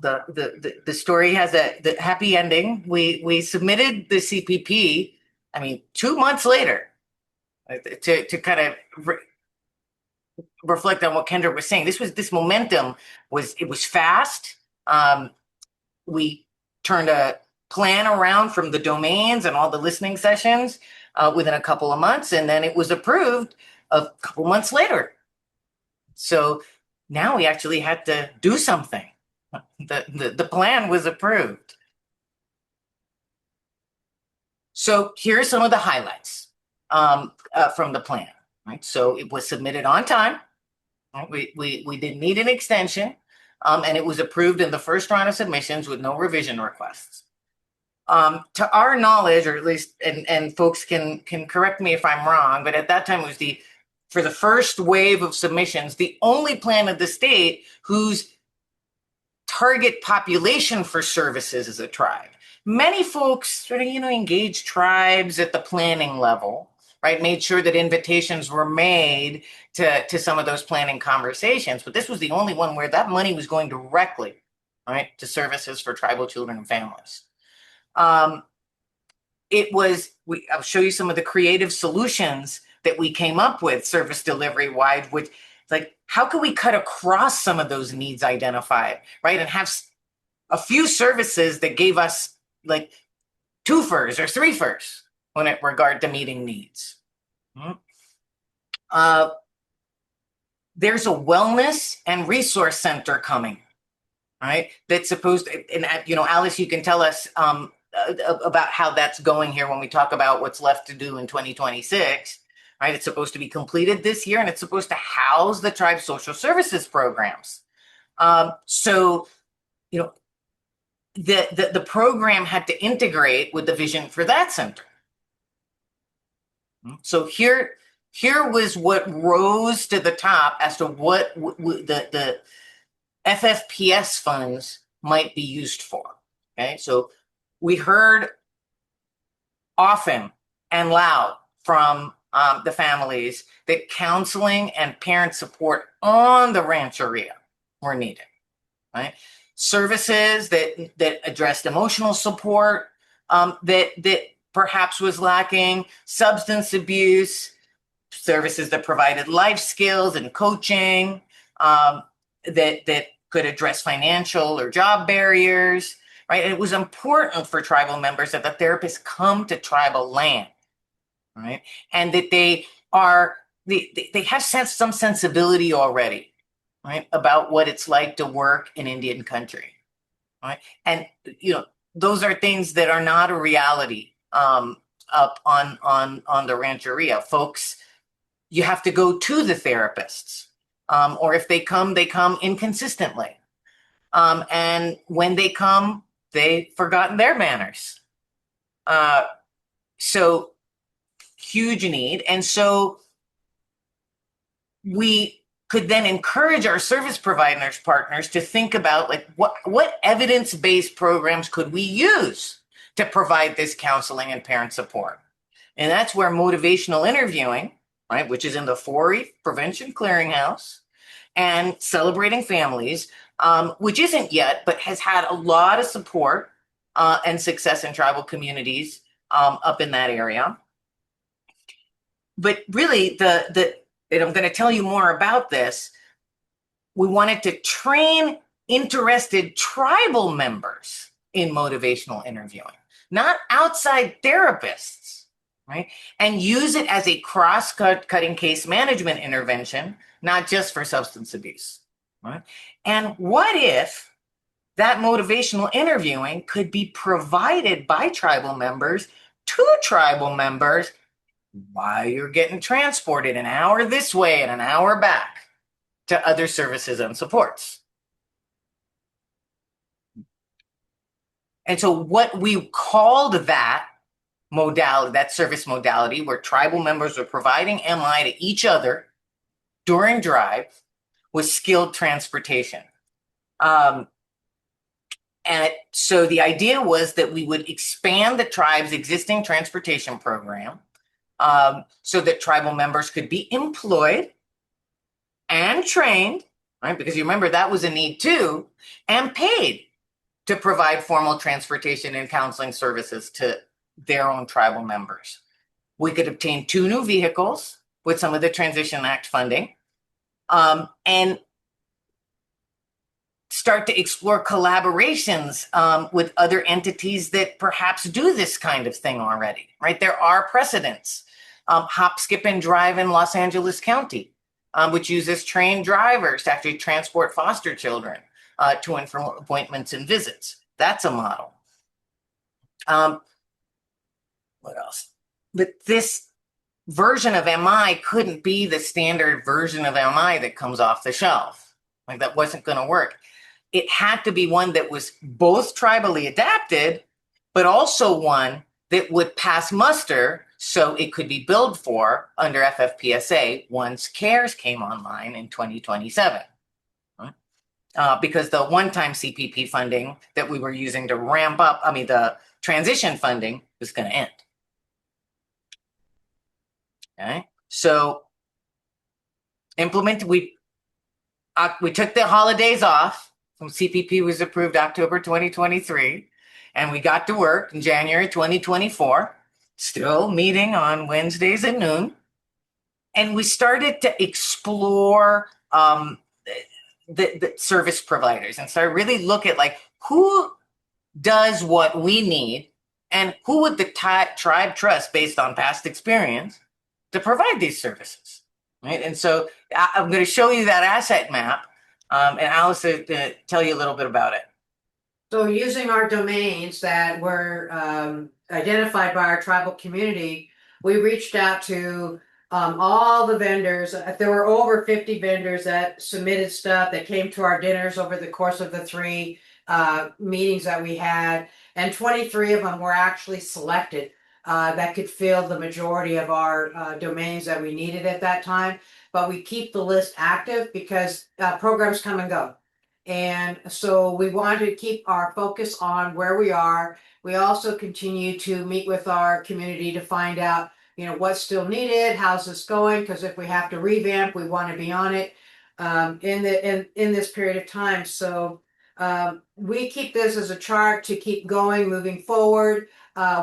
the story has the happy ending. We submitted the CPP, I mean, 2 months later, to kind of reflect on what Kendra was saying. This momentum was fast. We turned a plan around from the domains and all the listening sessions within a couple of months, and then it was approved a couple months later. So now we actually had to do something. The plan was approved. So here are some of the highlights from the plan. Right, so it was submitted on time. Right? We didn't need an extension, and it was approved in the first round of submissions with no revision requests. To our knowledge, or at least, and folks can correct me if I'm wrong, but at that time it was for the first wave of submissions, the only plan of the state whose target population for services is a tribe. Many folks sort of, you know, engage tribes at the planning level, right? Made sure that invitations were made to some of those planning conversations, but this was the only one where that money was going directly, right, to services for tribal children and families. I'll show you some of the creative solutions that we came up with service delivery wide, which, like, how can we cut across some of those needs identified, right? And have a few services that gave us like 2-fers or 3-fers when it regard to meeting needs. There's a wellness and resource center coming, right? That's supposed to, and you know, Alice, you can tell us about how that's going here when we talk about what's left to do in 2026. Right, it's supposed to be completed this year, and it's supposed to house the tribe's social services programs. So, you know, the program had to integrate with the vision for that center. So here was what rose to the top as to what the FFPS funds might be used for. Okay, so we heard often and loud from the families that counseling and parent support on the Rancheria were needed, right? Services that addressed emotional support that perhaps was lacking, substance abuse, services that provided life skills and coaching, that could address financial or job barriers, right? And it was important for tribal members that the therapists come to tribal land, right? And that they have some sensibility already, right, about what it's like to work in Indian country, right? And those are things that are not a reality up on the Rancheria. Folks, you have to go to the therapists, or if they come inconsistently, and when they come, they've forgotten their manners. So huge need, and so we could then encourage our service providers partners to think about like what evidence-based programs could we use to provide this counseling and parent support. And that's where motivational interviewing, right, which is in the 4E Prevention Clearinghouse, and Celebrating Families, which isn't yet, but has had a lot of support and success in tribal communities up in that area. But really, and I'm going to tell you more about this, we wanted to train interested tribal members in motivational interviewing, not outside therapists, right? And use it as a cross-cutting case management intervention, not just for substance abuse, right? And what if that motivational interviewing could be provided by tribal members to tribal members while you're getting transported an hour this way and an hour back to other services and supports? And so what we called that modality, that service modality, where tribal members were providing MI to each other during drive, was skilled transportation. And so the idea was that we would expand the tribe's existing transportation program, so that tribal members could be employed and trained, right? Because you remember that was a need too, and paid to provide formal transportation and counseling services to their own tribal members. We could obtain 2 new vehicles with some of the Transition Act funding, and start to explore collaborations with other entities that perhaps do this kind of thing already, right? There are precedents. Hop, Skip, and Drive in Los Angeles County, which uses trained drivers to actually transport foster children to and from appointments and visits. That's a model. What else? But this version of MI couldn't be the standard version of MI that comes off the shelf. Like, that wasn't going to work. It had to be one that was both tribally adapted, but also one that would pass muster so it could be billed for under FFPSA once CARES came online in 2027. Because the one-time CPP funding that we were using to ramp up, the transition funding, was going to end. Okay, so we took the holidays off. When CPP was approved October 2023, and we got to work in January 2024, still meeting on Wednesdays at noon. And we started to explore the service providers and started really look at like who does what we need and who would the tribe trust based on past experience to provide these services, right? And so I'm going to show you that asset map. And Alice is going to tell you a little bit about it. So using our domains that were identified by our tribal community, we reached out to all the vendors. There were over 50 vendors that submitted stuff that came to our dinners over the course of the 3 meetings that we had. And 23 of them were actually selected that could fill the majority of our domains that we needed at that time. But we keep the list active because programs come and go. And so we wanted to keep our focus on where we are. We also continue to meet with our community to find out, what's still needed, how's this going? Because if we have to revamp, we want to be on it in this period of time. So we keep this as a chart to keep going, moving forward.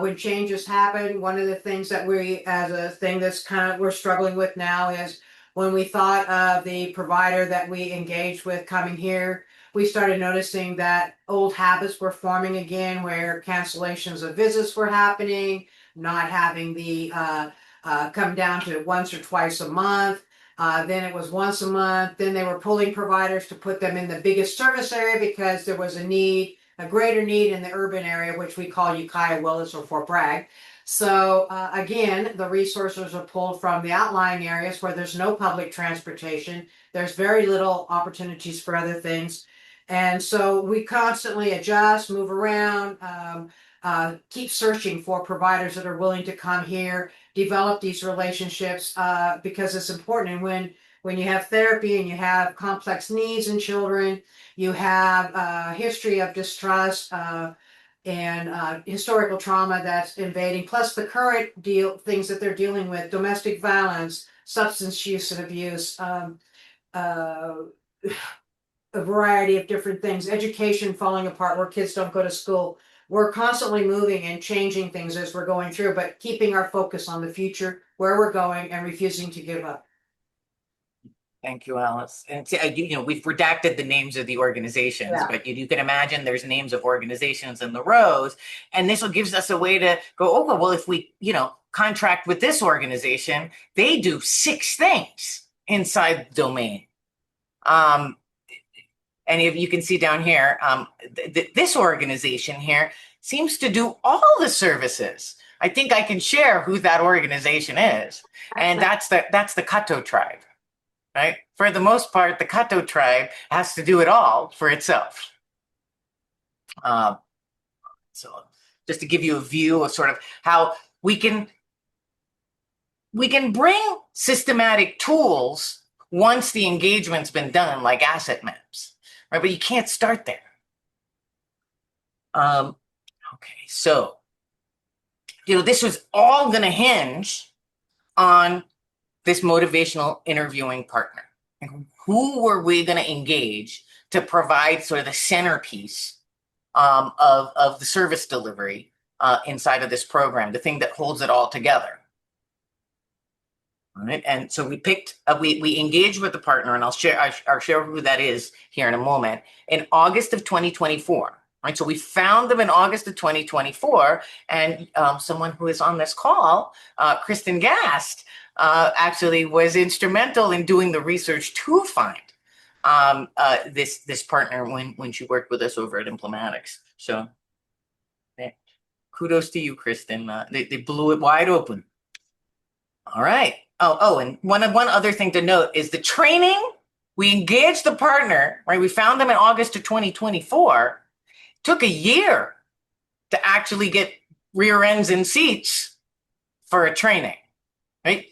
when changes happen. One of the things that we're struggling with now is when we thought of the provider that we engaged with coming here, we started noticing that old habits were forming again, where cancellations of visits were happening, not having the come down to once or twice a month. Then it was once a month. Then they were pulling providers to put them in the biggest service area because there was a greater need in the urban area, which we call Ukiah, Willis, or Fort Bragg. So again, the resources are pulled from the outlying areas where there's no public transportation. There's very little opportunities for other things. And so we constantly adjust, move around, keep searching for providers that are willing to come here, develop these relationships, because it's important. And when you have therapy and you have complex needs in children, you have a history of distrust and historical trauma that's invading, plus the current things that they're dealing with: domestic violence, substance use and abuse, a variety of different things, education falling apart where kids don't go to school. We're constantly moving and changing things as we're going through, but keeping our focus on the future, where we're going, and refusing to give up. Thank you, Alice. And we've redacted the names of the organizations, Yeah. but you can imagine there's names of organizations in the rows, and this gives us a way to go, oh, well, if we, contract with this organization, they do 6 things inside the domain. And if you can see down here, this organization here seems to do all the services. I think I can share who that organization is, and that's the Cahto Tribe. Right? For the most part, the Cahto Tribe has to do it all for itself. So just to give you a view of sort of how we can bring systematic tools once the engagement's been done, like asset maps, right? But you can't start there. Okay, so this was all going to hinge on this motivational interviewing partner. Who were we going to engage to provide sort of the centerpiece of the service delivery inside of this program, the thing that holds it all together? All right, and so we picked, we engaged with the partner, and I'll share who that is here in a moment, in August of 2024. Right, so we found them in August of 2024, and someone who is on this call, Kristen Gast, actually was instrumental in doing the research to find this partner when she worked with us over at Implematics. So kudos to you, Kristen. They blew it wide open. All right. Oh, and one other thing to note is the training. We engaged the partner, right? We found them in August of 2024. Took a year to actually get rear ends and seats for a training, right?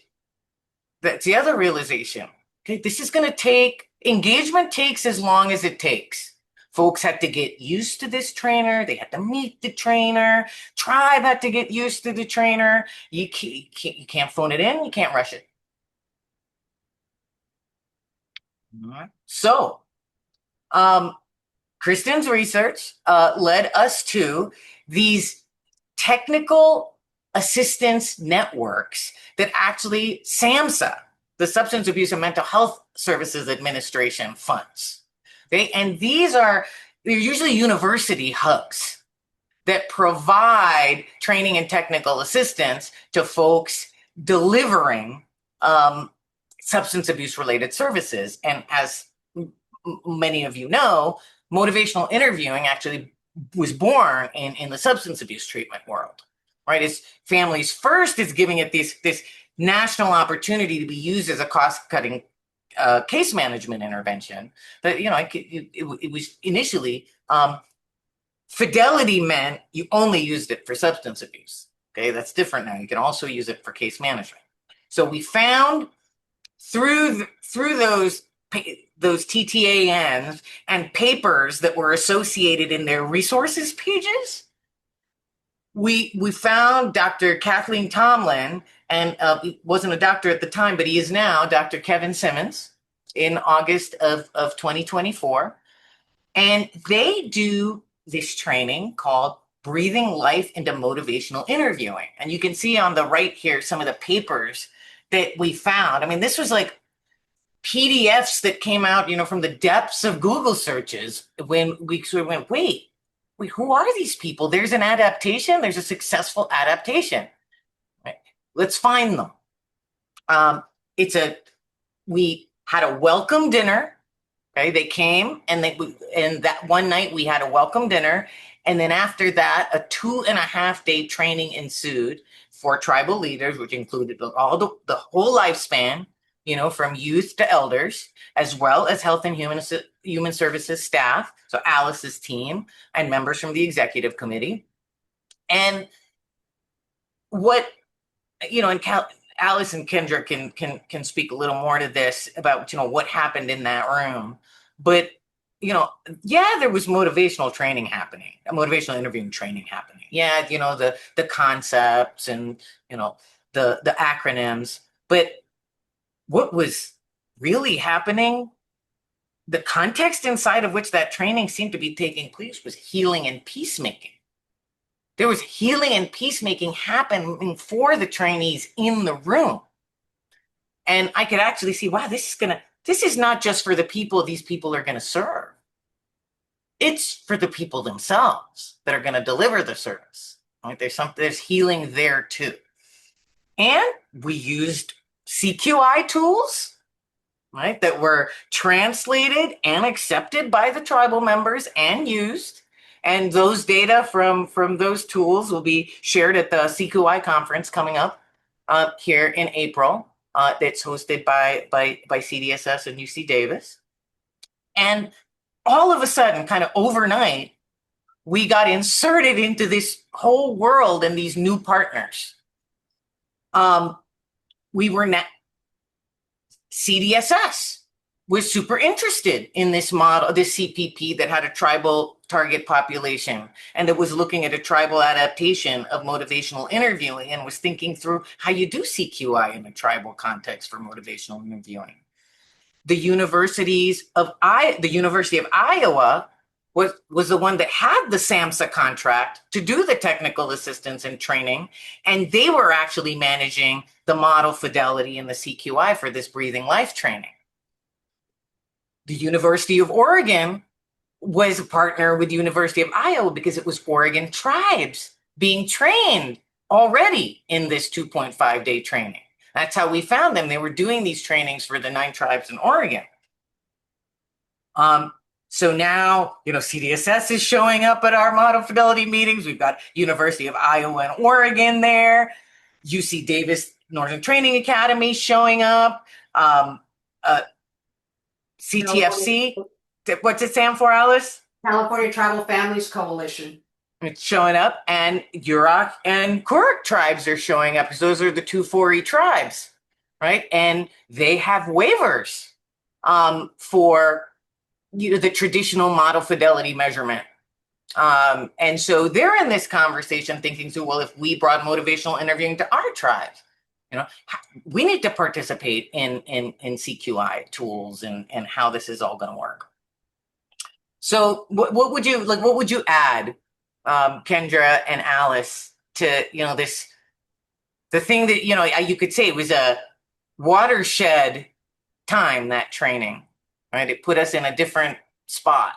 That's the other realization. Okay, this is going to take, engagement takes as long as it takes. Folks had to get used to this trainer. They had to meet the trainer. Tribe had to get used to the trainer. You can't phone it in. You can't rush it. All right. So, Kristen's research led us to these technical assistance networks that actually SAMHSA, the Substance Abuse and Mental Health Services Administration, funds. And they're usually university hubs that provide training and technical assistance to folks delivering substance abuse related services. And as many of you know, motivational interviewing actually was born in the substance abuse treatment world, right? It's Families First is giving it this national opportunity to be used as a cost-cutting case management intervention. But, it was initially, fidelity meant you only used it for substance abuse. Okay, that's different now. You can also use it for case management. So we found through those TTANs and papers that were associated in their resources pages, we found Dr. Kathleen Tomlin, and he wasn't a doctor at the time, but he is now, Dr. Kevin Simmons, in August of 2024. And they do this training called breathing life into motivational interviewing. And you can see on the right here some of the papers that we found. I mean, this was like PDFs that came out, from the depths of Google searches when we sort of went, wait, who are these people? There's an adaptation. There's a successful adaptation. Right? Let's find them. We had a welcome dinner. Okay, they came and that one night we had a welcome dinner. And then after that, a 2.5-day training ensued for tribal leaders, which included the whole lifespan, from youth to elders, as well as health and human services staff. So Alice's team and members from the executive committee. And Alice and Kendra can speak a little more to this about, what happened in that room. But, there was motivational training happening, motivational interviewing training happening. Yeah, the concepts and, the acronyms. But what was really happening, the context inside of which that training seemed to be taking place was healing and peacemaking. There was healing and peacemaking happening for the trainees in the room. And I could actually see, wow, this is not just for the people these people are going to serve. It's for the people themselves that are going to deliver the service. Right? There's healing there too. And we used CQI tools, right, that were translated and accepted by the tribal members and used. And those data from those tools will be shared at the CQI conference coming up here in April. That's hosted by CDSS and UC Davis. And all of a sudden, kind of overnight, we got inserted into this whole world and these new partners. CDSS was super interested in this model, this CPP that had a tribal target population and that was looking at a tribal adaptation of motivational interviewing and was thinking through how you do CQI in a tribal context for motivational interviewing. The University of Iowa was the one that had the SAMHSA contract to do the technical assistance and training, and they were actually managing the model fidelity and the CQI for this breathing life training. The University of Oregon was a partner with the University of Iowa because it was Oregon tribes being trained already in this 2.5-day training. That's how we found them. They were doing these trainings for the 9 tribes in Oregon. So now, CDSS is showing up at our model fidelity meetings. We've got University of Iowa and Oregon there, UC Davis Northern Training Academy showing up, CTFC. What's it stand for, Alice? California Tribal Families Coalition. It's showing up, and Yurok and Kuruk tribes are showing up because those are the 2 4E tribes, right? And they have waivers for the traditional model fidelity measurement. And so they're in this conversation thinking through, well, if we brought motivational interviewing to our tribes, we need to participate in CQI tools and how this is all going to work. So what would you add, Kendra and Alice, to, the thing that, you could say it was a watershed time, that training, right? It put us in a different spot.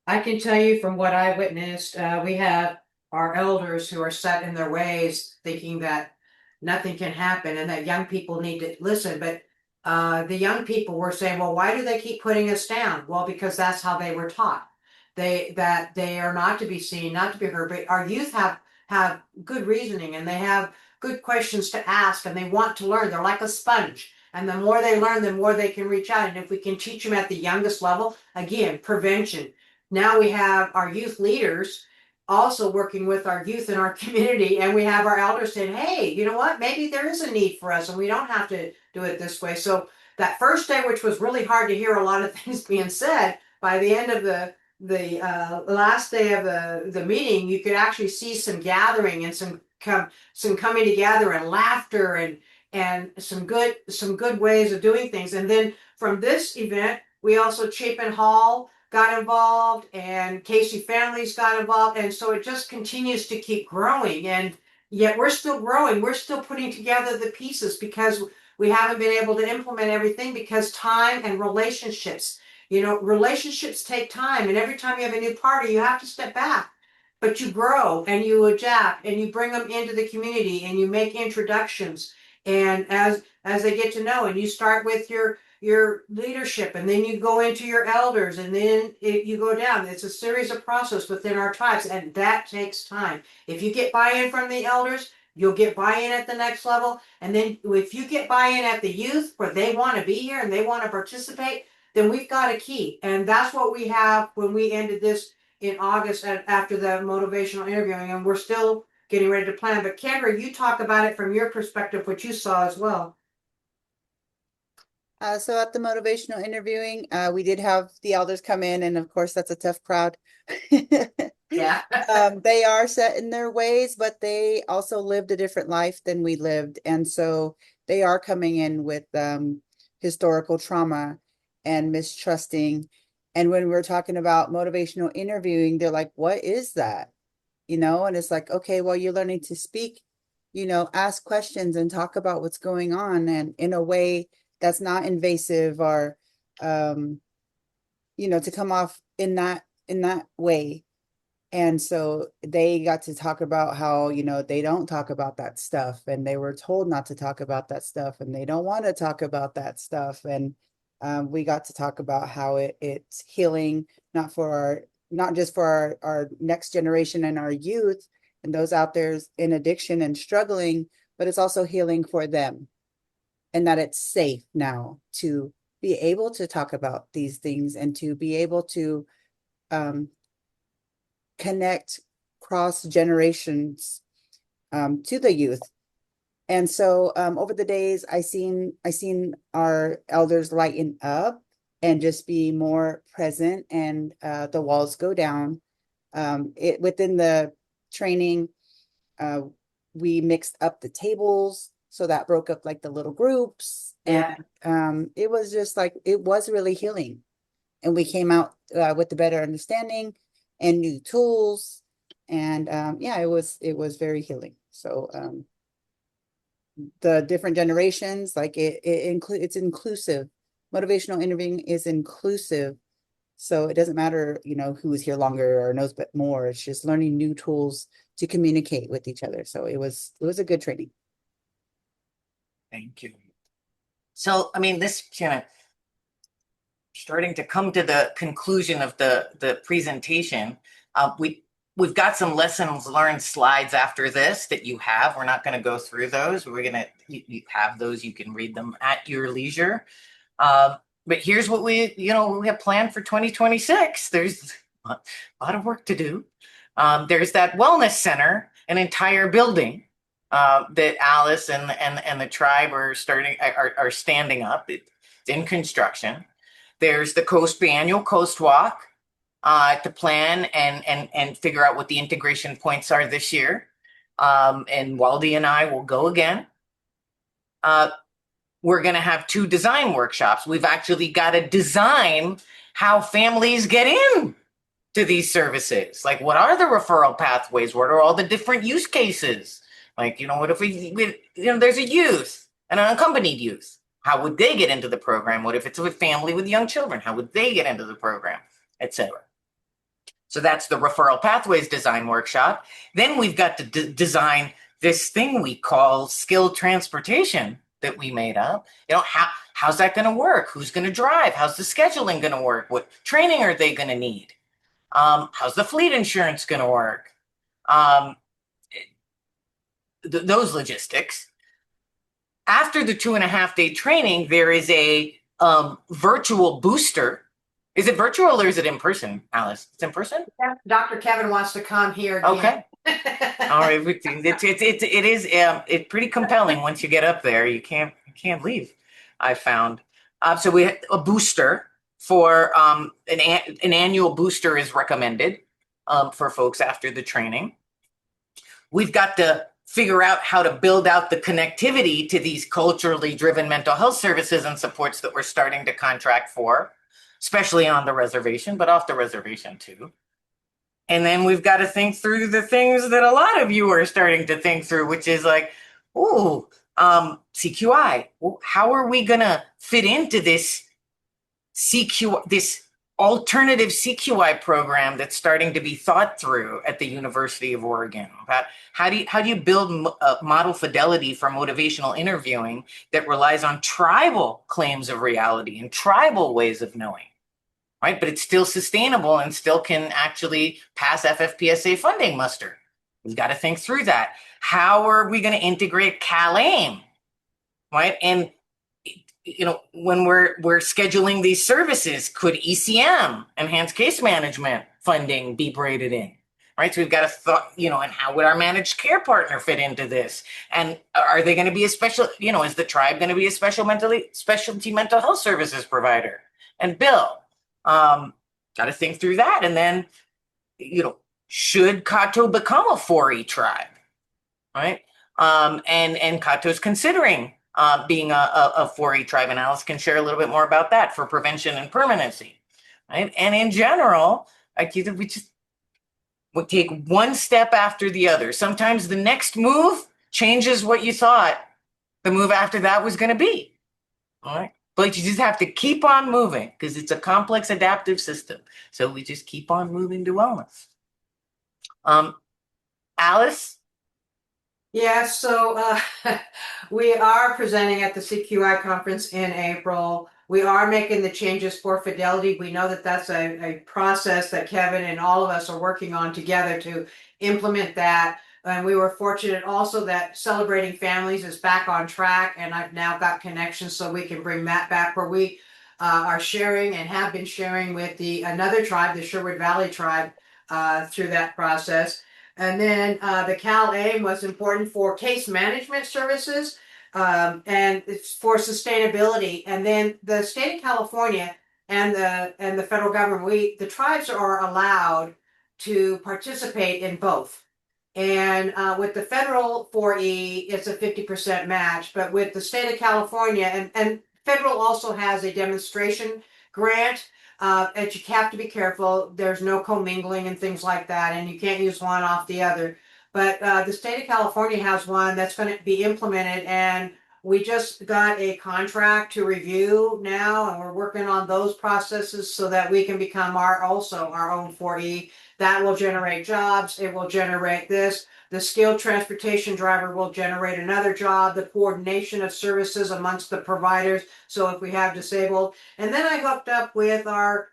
I can tell you from what I witnessed, we have our elders who are set in their ways thinking that nothing can happen and that young people need to listen. But the young people were saying, well, why do they keep putting us down? Well, because that's how they were taught. That they are not to be seen, not to be heard. But our youth have good reasoning and they have good questions to ask and they want to learn. They're like a sponge. And the more they learn, the more they can reach out. And if we can teach them at the youngest level, again, prevention. Now we have our youth leaders also working with our youth in our community, and we have our elders saying, hey, you know what, maybe there is a need for us and we don't have to do it this way. So that first day, which was really hard to hear a lot of things being said, by the end of the last day of the meeting, you could actually see some gathering and some coming together and laughter and some good ways of doing things. And then from this event, we also Chapin Hall got involved, and Casey families got involved, and so it just continues to keep growing. And yet we're still growing. We're still putting together the pieces because we haven't been able to implement everything because time and relationships. You know, relationships take time, and every time you have a new party, you have to step back. But you grow and you adapt and you bring them into the community and you make introductions. And as they get to know, and you start with your leadership, and then you go into your elders, and then you go down. It's a series of process within our tribes, and that takes time. If you get buy-in from the elders, you'll get buy-in at the next level. And then if you get buy-in at the youth where they want to be here and they want to participate, then we've got a key. And that's what we have when we ended this in August after the motivational interviewing, and we're still getting ready to plan. But Kendra, you talk about it from your perspective, what you saw as well. So at the motivational interviewing, we did have the elders come in, and of course that's a tough crowd. Yeah. They are set in their ways, but they also lived a different life than we lived. And so they are coming in with historical trauma and mistrusting. And when we're talking about motivational interviewing, they're like, what is that? You know, and it's like, okay, well, you're learning to speak, you know, ask questions and talk about what's going on, and in a way that's not invasive or, you know, to come off in that way. And so they got to talk about how, you know, they don't talk about that stuff, and they were told not to talk about that stuff, and they don't want to talk about that stuff. And we got to talk about how it's healing, not just for our next generation and our youth and those out there in addiction and struggling, but it's also healing for them. And that it's safe now to be able to talk about these things and to be able to connect cross generations to the youth. And so over the days, I seen our elders lighten up and just be more present, and the walls go down. Within the training, we mixed up the tables, so that broke up like the little groups. Yeah. And it was just like, it was really healing. And we came out with a better understanding and new tools. And yeah, it was very healing. So the different generations, like it's inclusive. Motivational interviewing is inclusive. So it doesn't matter, you know, who is here longer or knows but more. It's just learning new tools to communicate with each other. So it was a good training. Thank you. So, I mean, this kind of starting to come to the conclusion of the presentation. We've got some lessons learned slides after this that you have. We're not going to go through those. You have those. You can read them at your leisure. But here's what we have planned for 2026. There's a lot of work to do. There's that wellness center, an entire building that Alice and the tribe are standing up. It's in construction. There's the annual Coast Walk to plan and figure out what the integration points are this year. And Waldi and I will go again. We're going to have 2 design workshops. We've actually got to design how families get in to these services. Like, what are the referral pathways? What are all the different use cases? Like, what if there's a youth and an unaccompanied youth? How would they get into the program? What if it's a family with young children? How would they get into the program, etc.? So that's the referral pathways design workshop. Then we've got to design this thing we call skilled transportation that we made up. How's that going to work? Who's going to drive? How's the scheduling going to work? What training are they going to need? How's the fleet insurance going to work? Those logistics. After the 2.5-day training, there is a virtual booster. Is it virtual or is it in person, Alice? It's in person? Dr. Kevin wants to come here again. Okay. All right. It's pretty compelling once you get up there. You can't leave, I found. So we had a booster for an annual booster is recommended for folks after the training. We've got to figure out how to build out the connectivity to these culturally driven mental health services and supports that we're starting to contract for. especially on the reservation, but off the reservation too. And then we've got to think through the things that a lot of you are starting to think through, which is like, ooh, CQI. How are we gonna fit into this this alternative CQI program that's starting to be thought through at the University of Oregon? About how do you build model fidelity for motivational interviewing that relies on tribal claims of reality and tribal ways of knowing? Right, but it's still sustainable and still can actually pass FFPSA funding muster. We've got to think through that. How are we going to integrate CalAIM, right? And when we're scheduling these services, could ECM, enhanced case management funding, be braided in? Right, so we've got to thought, and how would our managed care partner fit into this? And are they going to be a special, is the tribe going to be a specialty mental health services provider? And Bill. Got to think through that. And then, should Cahto become a 4E tribe, right? And Cahto's considering being a 4E tribe, and Alice can share a little bit more about that for prevention and permanency, right? And in general, we take one step after the other. Sometimes the next move changes what you thought the move after that was going to be, all right? But you just have to keep on moving because it's a complex adaptive system. So we just keep on moving to wellness. Alice? Yeah, so we are presenting at the CQI conference in April. We are making the changes for fidelity. We know that that's a process that Kevin and all of us are working on together to implement that. And we were fortunate also that Celebrating Families is back on track, and I've now got connections so we can bring that back, where we are sharing and have been sharing with another tribe, the Sherwood Valley tribe, through that process. And then the CalAIM was important for case management services, and it's for sustainability. And then the state of California and the federal government, the tribes are allowed to participate in both. And with the federal 4E, it's a 50% match. But with the state of California, and federal also has a demonstration grant, and you have to be careful. There's no commingling and things like that, and you can't use one off the other. But the state of California has one that's going to be implemented, and we just got a contract to review now, and we're working on those processes so that we can become our own 4E. That will generate jobs. It will generate this. The skilled transportation driver will generate another job, the coordination of services amongst the providers. So if we have disabled, and then I hooked up with our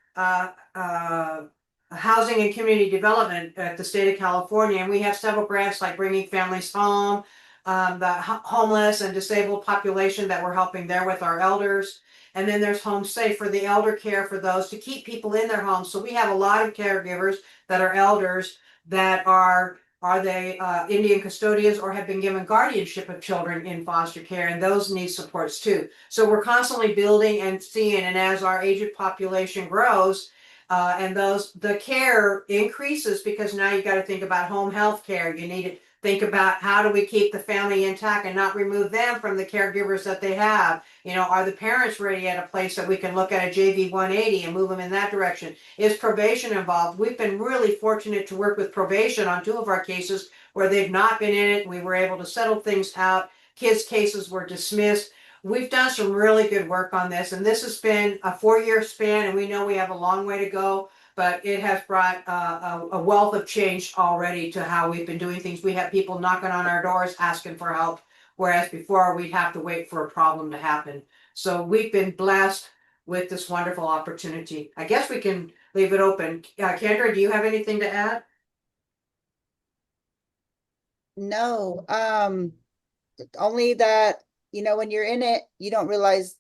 housing and community development at the state of California, and we have several grants like Bringing Families Home, the homeless and disabled population that we're helping there with our elders. And then there's Home Safe for the elder care for those to keep people in their homes. So we have a lot of caregivers that are elders that are they Indian custodians or have been given guardianship of children in foster care, and those need supports too. So we're constantly building and seeing, and as our aged population grows, and the care increases, because now you got to think about home health care. You need to think about how do we keep the family intact and not remove them from the caregivers that they have. Are the parents ready at a place that we can look at a JV 180 and move them in that direction? Is probation involved? We've been really fortunate to work with probation on 2 of our cases where they've not been in it. We were able to settle things out. Kids' cases were dismissed. We've done some really good work on this, and this has been a 4-year span, and we know we have a long way to go. But it has brought a wealth of change already to how we've been doing things. We have people knocking on our doors asking for help, whereas before we'd have to wait for a problem to happen. So we've been blessed with this wonderful opportunity. I guess we can leave it open. Kendra, do you have anything to add? No, only that, when you're in it, you don't realize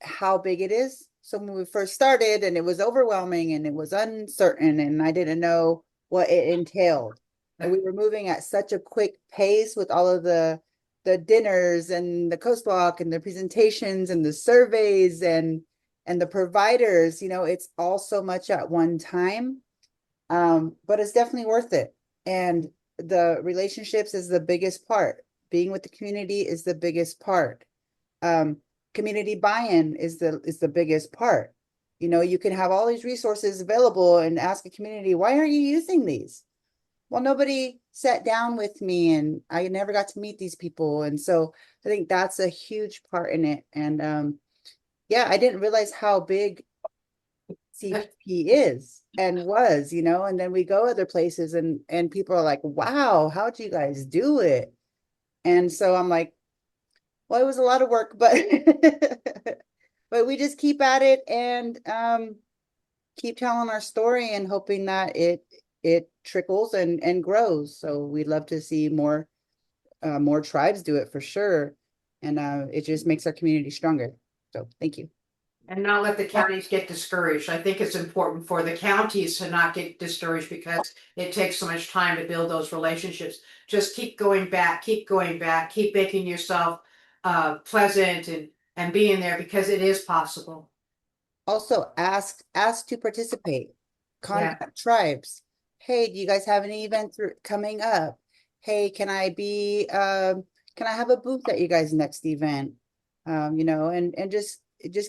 how big it is. So when we first started, and it was overwhelming and it was uncertain, and I didn't know what it entailed. And we were moving at such a quick pace with all of the dinners and the coast walk and the presentations and the surveys and the providers. It's all so much at one time, but it's definitely worth it. And the relationships is the biggest part. Being with the community is the biggest part. Community buy-in is the biggest part. You know, you can have all these resources available and ask a community, why aren't you using these? Well, nobody sat down with me and I never got to meet these people. And so I think that's a huge part in it. And yeah, I didn't realize how big CP is and was, you know, and then we go other places and people are like, wow, how'd you guys do it? And so I'm like, well, it was a lot of work, but but we just keep at it and keep telling our story and hoping that it trickles and grows. So we'd love to see more tribes do it for sure. And it just makes our community stronger. So thank you. And not let the counties get discouraged. I think it's important for the counties to not get discouraged because it takes so much time to build those relationships. Just keep going back, keep making yourself pleasant and being there because it is possible. Also ask to participate. Contact tribes. Hey, do you guys have any events coming up? Hey, can I have a booth at you guys' next event? You know, and just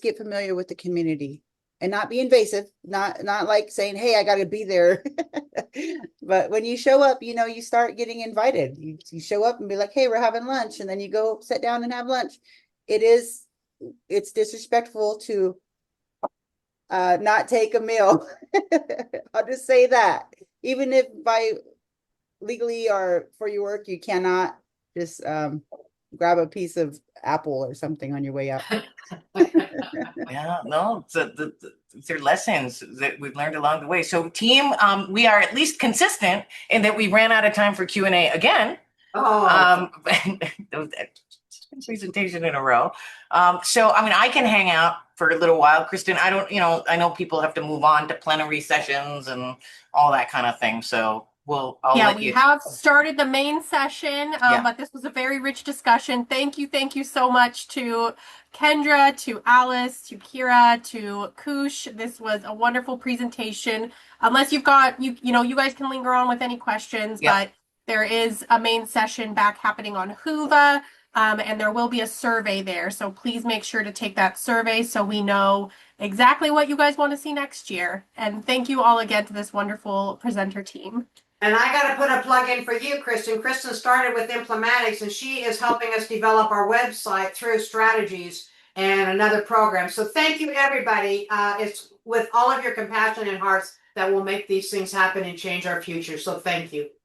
get familiar with the community and not be invasive, not like saying, hey, I got to be there. But when you show up, you know, you start getting invited. You show up and be like, hey, we're having lunch. And then you go sit down and have lunch. It's disrespectful to not take a meal. I'll just say that. Even if by legally or for your work, you cannot just grab a piece of apple or something on your way out. Yeah, no, they're lessons that we've learned along the way. So team, we are at least consistent in that we ran out of time for Q&A again. Presentation in a row. So, I mean, I can hang out for a little while. Kristen, I don't, you know, I know people have to move on to plenary sessions and all that kind of thing. So I'll let we you. have started the main session, but this was a very rich discussion. Thank you so much to Kendra, to Alice, to Kira, to Khush. This was a wonderful presentation. Unless you've got, you know, you guys can linger on with any questions, but there is a main session back happening on Whova, and there will be a survey there. So please make sure to take that survey so we know exactly what you guys want to see next year. And thank you all again to this wonderful presenter team. And I got to put a plug in for you, Kristen. Kristen started with Implematics, and she is helping us develop our website through strategies and another program. So thank you, everybody. It's with all of your compassion and hearts that will make these things happen and change our future. So thank you.